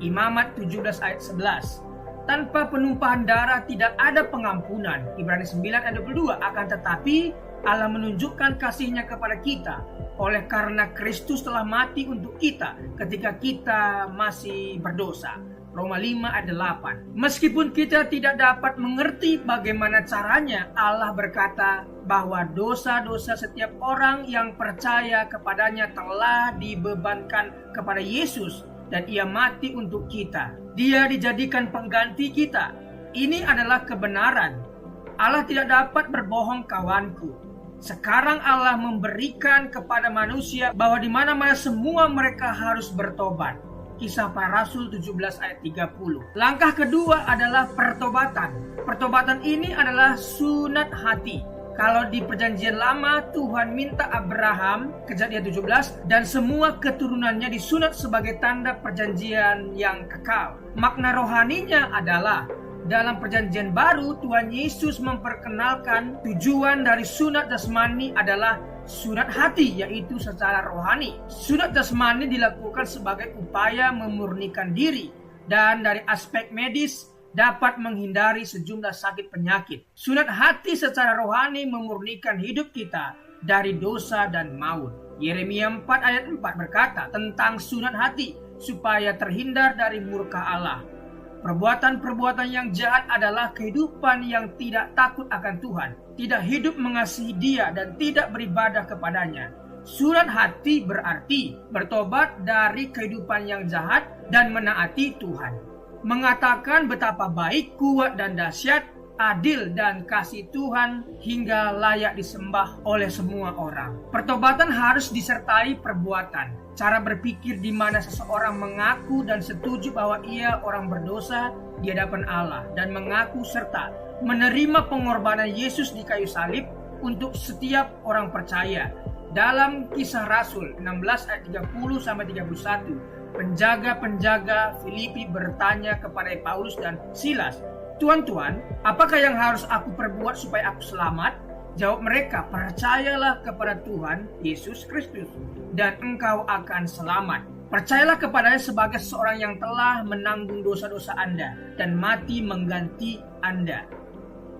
Imamat 17 ayat 11. Tanpa penumpahan darah tidak ada pengampunan. Ibrani 9 ayat 22. Akan tetapi Allah menunjukkan kasih-Nya kepada kita oleh karena Kristus telah mati untuk kita ketika kita masih berdosa. Roma 5 ayat 8. Meskipun kita tidak dapat mengerti bagaimana caranya, Allah berkata bahwa dosa-dosa setiap orang yang percaya kepadanya telah dibebankan kepada Yesus dan Ia mati untuk kita. Dia dijadikan pengganti kita. Ini adalah kebenaran. Allah tidak dapat berbohong, kawanku. Sekarang Allah memberikan kepada manusia bahwa di mana-mana semua mereka harus bertobat. Kisah Para Rasul 17 ayat 30. Langkah kedua adalah pertobatan. Pertobatan ini adalah sunat hati. Kalau di perjanjian lama Tuhan minta Abraham, Kejadian 17, dan semua keturunannya disunat sebagai tanda perjanjian yang kekal. Makna rohaninya adalah dalam perjanjian baru Tuhan Yesus memperkenalkan tujuan dari sunat jasmani adalah sunat hati, yaitu secara rohani. Sunat jasmani dilakukan sebagai upaya memurnikan diri dan dari aspek medis dapat menghindari sejumlah sakit penyakit. Sunat hati secara rohani memurnikan hidup kita dari dosa dan maut. Yeremia 4 ayat 4 berkata tentang sunat hati supaya terhindar dari murka Allah. Perbuatan-perbuatan yang jahat adalah kehidupan yang tidak takut akan Tuhan, tidak hidup mengasihi Dia dan tidak beribadah kepadanya. Sunat hati berarti bertobat dari kehidupan yang jahat dan menaati Tuhan. Mengatakan betapa baik, kuat dan dahsyat, adil dan kasih Tuhan hingga layak disembah oleh semua orang. Pertobatan harus disertai perbuatan. Cara berpikir di mana seseorang mengaku dan setuju bahwa ia orang berdosa di hadapan Allah dan mengaku serta menerima pengorbanan Yesus di kayu salib untuk setiap orang percaya. Dalam Kisah Rasul 16 ayat 30 sampai 31, penjaga-penjaga Filipi bertanya kepada Paulus dan Silas, "Tuan-tuan, apakah yang harus aku perbuat supaya aku selamat?" Jawab mereka, "Percayalah kepada Tuhan Yesus Kristus dan engkau akan selamat." Percayalah kepadanya sebagai seorang yang telah menanggung dosa-dosa Anda dan mati mengganti Anda,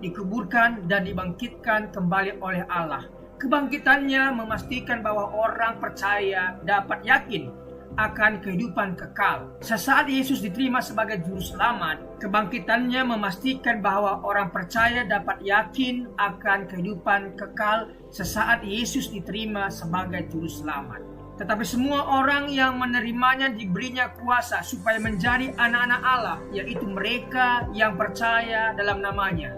dikuburkan dan dibangkitkan kembali oleh Allah. Kebangkitannya memastikan bahwa orang percaya dapat yakin akan kehidupan kekal. Sesaat Yesus diterima sebagai juru selamat, kebangkitannya memastikan bahwa orang percaya dapat yakin akan kehidupan kekal sesaat Yesus diterima sebagai juru selamat. Tetapi semua orang yang menerimanya diberinya kuasa supaya menjadi anak-anak Allah, yaitu mereka yang percaya dalam namanya.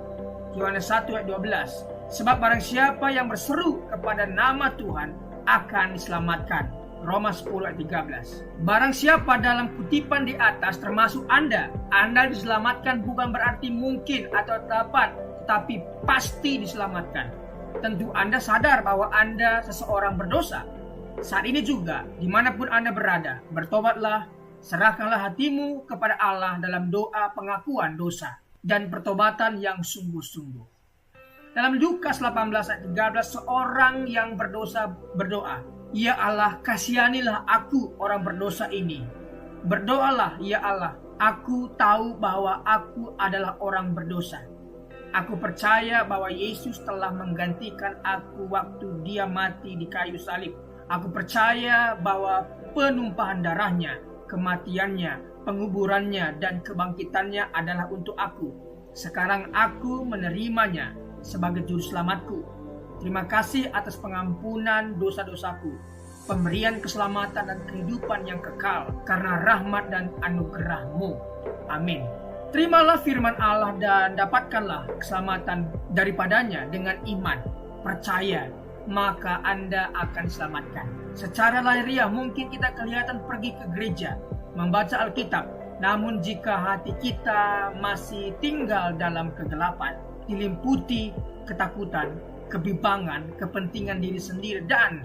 Yohanes 1 ayat 12. Sebab barang siapa yang berseru kepada nama Tuhan akan diselamatkan. Roma 10 ayat 13. Barang siapa dalam kutipan di atas termasuk Anda diselamatkan bukan berarti mungkin atau dapat, tetapi pasti diselamatkan. Tentu Anda sadar bahwa Anda seseorang berdosa. Saat ini juga, dimanapun Anda berada, bertobatlah, serahkanlah hatimu kepada Allah dalam doa pengakuan dosa dan pertobatan yang sungguh-sungguh. Dalam Lukas 18 ayat 13, seorang yang berdosa berdoa, Ya Allah, kasihanilah aku orang berdosa ini. Berdoalah, ya Allah, aku tahu bahwa aku adalah orang berdosa. Aku percaya bahwa Yesus telah menggantikan aku waktu dia mati di kayu salib. Aku percaya bahwa penumpahan darahnya, kematiannya, penguburannya, dan kebangkitannya adalah untuk aku. Sekarang aku menerimanya sebagai juru selamatku. Terima kasih atas pengampunan dosa-dosaku, pemberian keselamatan dan kehidupan yang kekal karena rahmat dan anugerah-Mu. Amin. Terimalah firman Allah dan dapatkanlah keselamatan daripadanya dengan iman. Percaya, maka Anda akan diselamatkan. Secara lahiriah mungkin kita kelihatan pergi ke gereja, membaca Alkitab. Namun jika hati kita masih tinggal dalam kegelapan, dilimputi ketakutan, kebimbangan, kepentingan diri sendiri, dan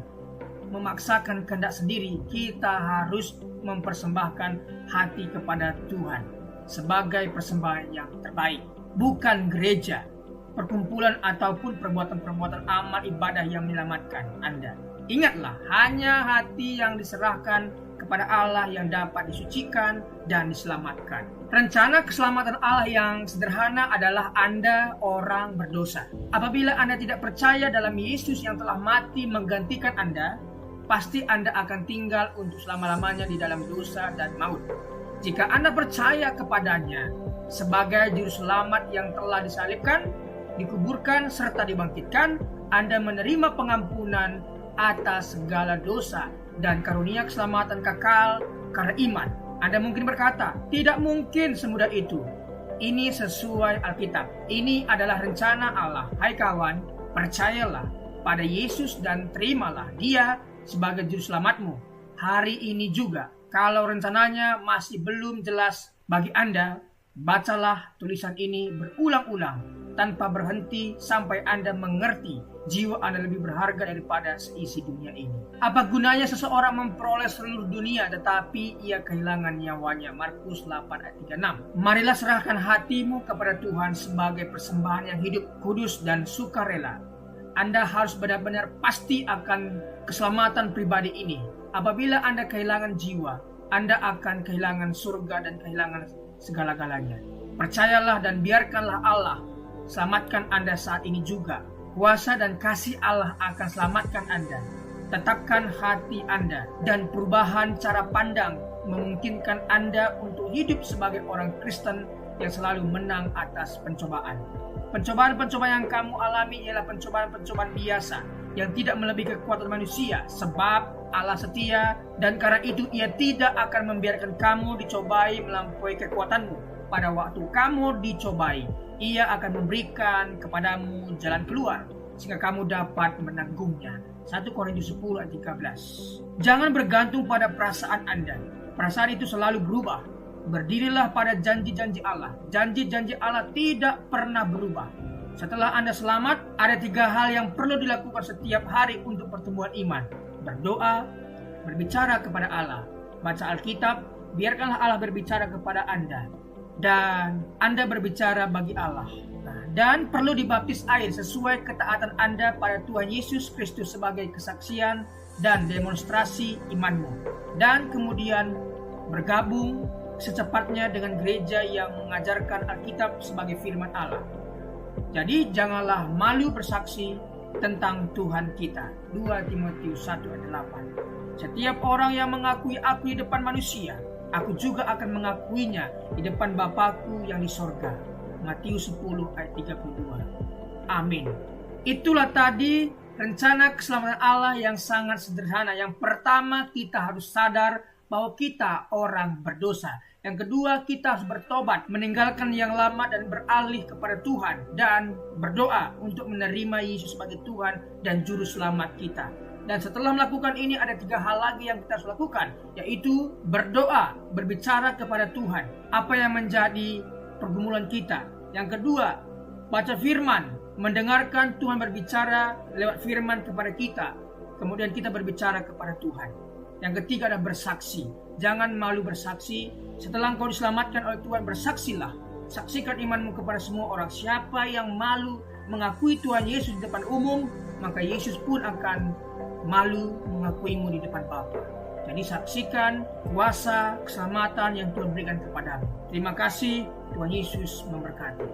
memaksakan kehendak sendiri, kita harus mempersembahkan hati kepada Tuhan sebagai persembahan yang terbaik. Bukan gereja, perkumpulan ataupun perbuatan-perbuatan amal ibadah yang menyelamatkan Anda. Ingatlah, hanya hati yang diserahkan kepada Allah yang dapat disucikan dan diselamatkan. Rencana keselamatan Allah yang sederhana adalah Anda orang berdosa. Apabila Anda tidak percaya dalam Yesus yang telah mati menggantikan Anda, pasti Anda akan tinggal untuk selama-lamanya di dalam dosa dan maut. Jika Anda percaya kepadanya sebagai juru selamat yang telah disalibkan, dikuburkan, serta dibangkitkan, Anda menerima pengampunan atas segala dosa dan karunia keselamatan kekal karena iman. Anda mungkin berkata, tidak mungkin semudah itu. Ini sesuai Alkitab. Ini adalah rencana Allah. Hai kawan, percayalah pada Yesus dan terimalah Dia sebagai juru selamatmu. Hari ini juga, kalau rencananya masih belum jelas bagi Anda, bacalah tulisan ini berulang-ulang tanpa berhenti sampai Anda mengerti jiwa Anda lebih berharga daripada seisi dunia ini. Apa gunanya seseorang memperoleh seluruh dunia tetapi ia kehilangan nyawanya? Markus 8 ayat 36. Marilah serahkan hatimu kepada Tuhan sebagai persembahan yang hidup, kudus, dan sukarela. Anda harus benar-benar pasti akan keselamatan pribadi ini. Apabila Anda kehilangan jiwa, Anda akan kehilangan surga dan kehilangan segala-galanya. Percayalah dan biarkanlah Allah selamatkan Anda saat ini juga. Kuasa dan kasih Allah akan selamatkan Anda. Tetapkan hati Anda dan perubahan cara pandang memungkinkan Anda untuk hidup sebagai orang Kristen yang selalu menang atas pencobaan. Pencobaan-pencobaan yang kamu alami ialah pencobaan-pencobaan biasa yang tidak melebihi kekuatan manusia, sebab Allah setia dan karena itu Ia tidak akan membiarkan kamu dicobai melampaui kekuatanmu. Pada waktu kamu dicobai, Ia akan memberikan kepadamu jalan keluar sehingga kamu dapat menanggungnya. 1 Korintus 10 ayat 13. Jangan bergantung pada perasaan Anda. Perasaan itu selalu berubah. Berdirilah pada janji-janji Allah. Janji-janji Allah tidak pernah berubah. Setelah Anda selamat, ada 3 hal yang perlu dilakukan setiap hari untuk pertumbuhan iman. Berdoa, berbicara kepada Allah, baca Alkitab, biarkanlah Allah berbicara kepada Anda, dan Anda berbicara bagi Allah. Dan perlu dibaptis air sesuai ketaatan Anda pada Tuhan Yesus Kristus sebagai kesaksian dan demonstrasi imanmu. Dan kemudian bergabung secepatnya dengan gereja yang mengajarkan Alkitab sebagai firman Allah. Jadi janganlah malu bersaksi tentang Tuhan kita. 2 Timotius 1 ayat 8. Setiap orang yang mengakui aku di depan manusia, aku juga akan mengakuinya di depan Bapakku yang di sorga. Matius 10 ayat 32. Amin. Itulah tadi rencana keselamatan Allah yang sangat sederhana. Yang pertama, kita harus sadar bahwa kita orang berdosa. Yang kedua, kita harus bertobat, meninggalkan yang lama dan beralih kepada Tuhan, dan berdoa untuk menerima Yesus sebagai Tuhan dan Juru Selamat kita. Dan setelah melakukan ini, ada 3 hal lagi yang kita harus lakukan, yaitu berdoa, berbicara kepada Tuhan, apa yang menjadi pergumulan kita. Yang kedua, baca firman, mendengarkan Tuhan berbicara lewat firman kepada kita, kemudian kita berbicara kepada Tuhan. Yang ketiga adalah bersaksi. Jangan malu bersaksi. Setelah engkau diselamatkan oleh Tuhan, bersaksilah. Saksikan imanmu kepada semua orang. Siapa yang malu mengakui Tuhan Yesus di depan umum, maka Yesus pun akan malu mengakuimu di depan Bapa. Jadi saksikan kuasa keselamatan yang Tuhan berikan kepadamu. Terima kasih, Tuhan Yesus memberkati.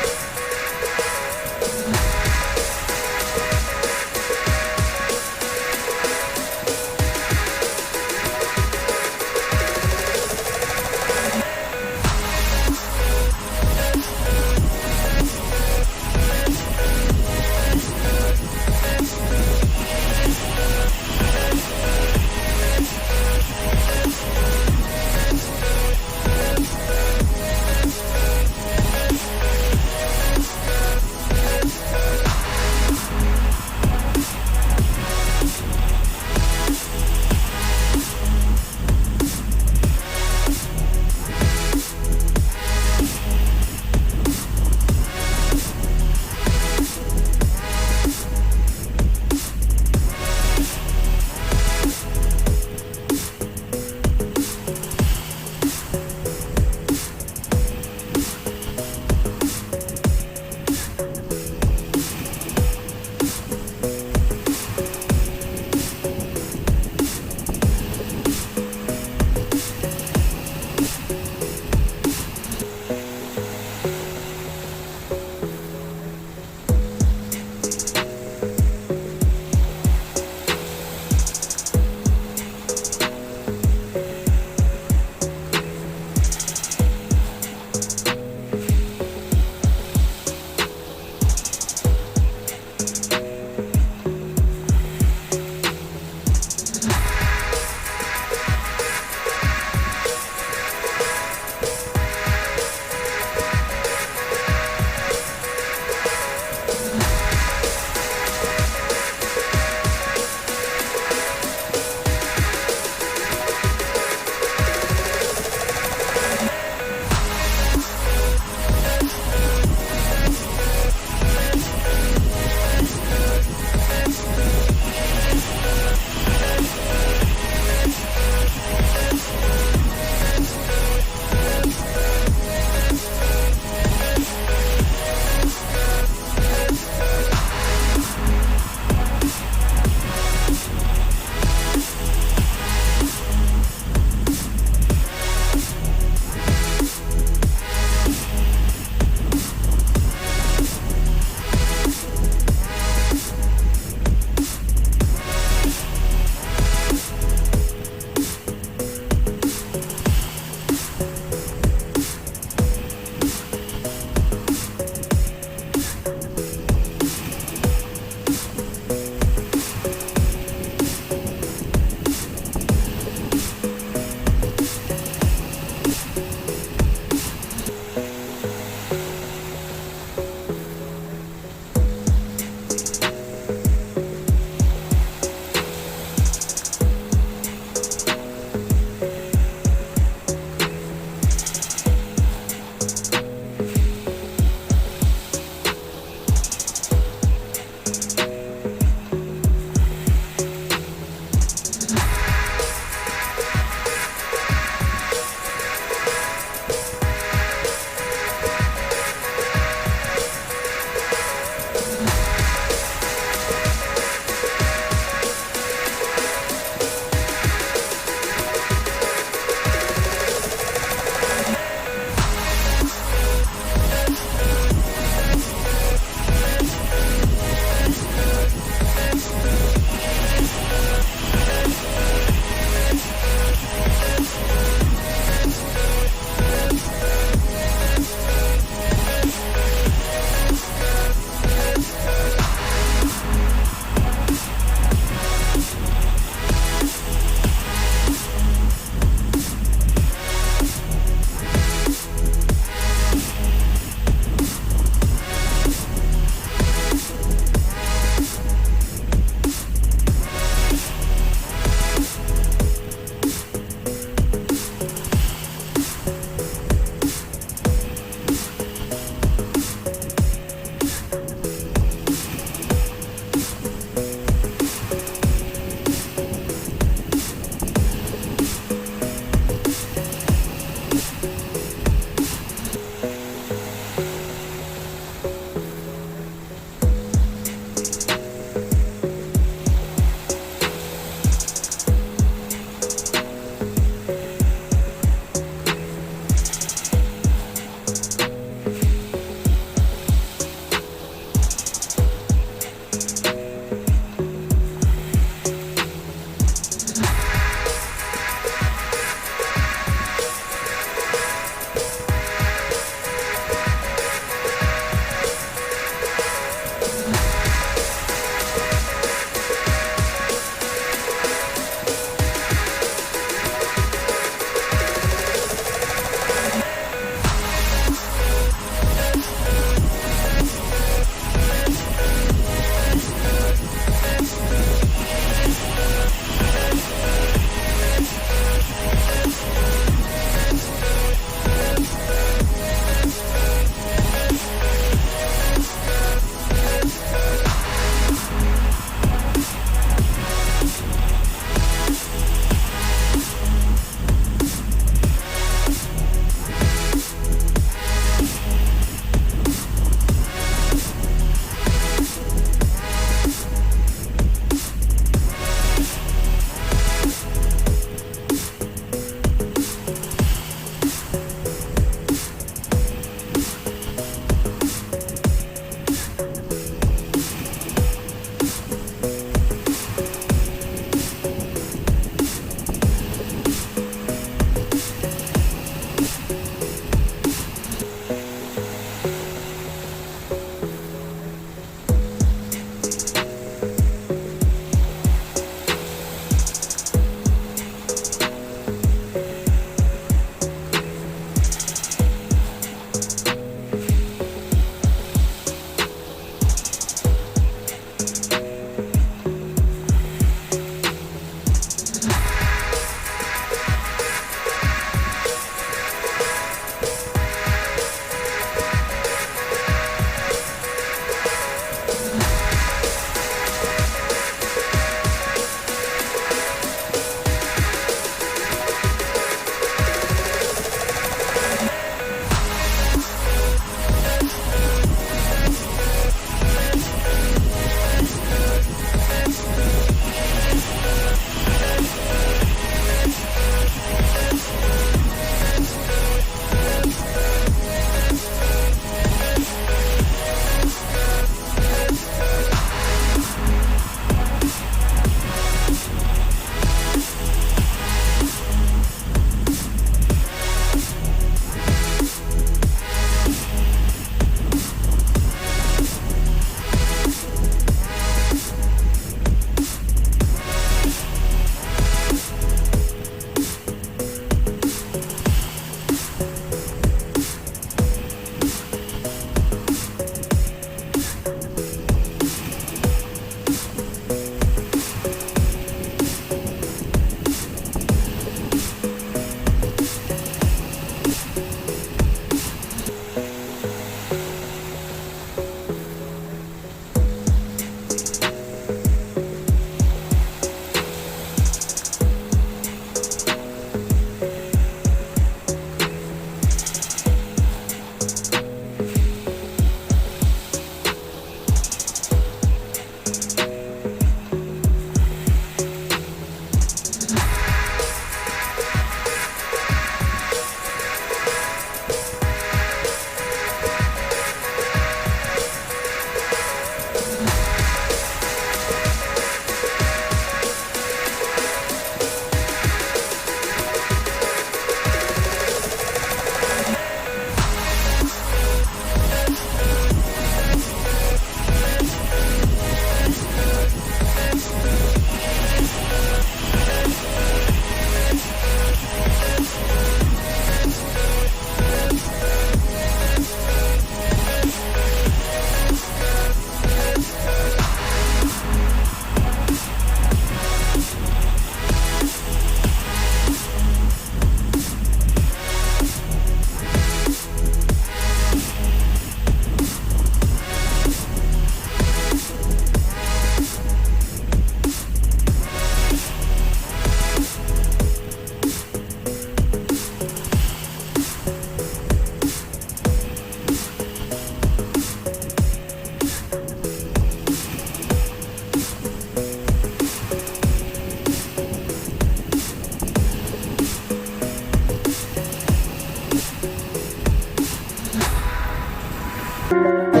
Thank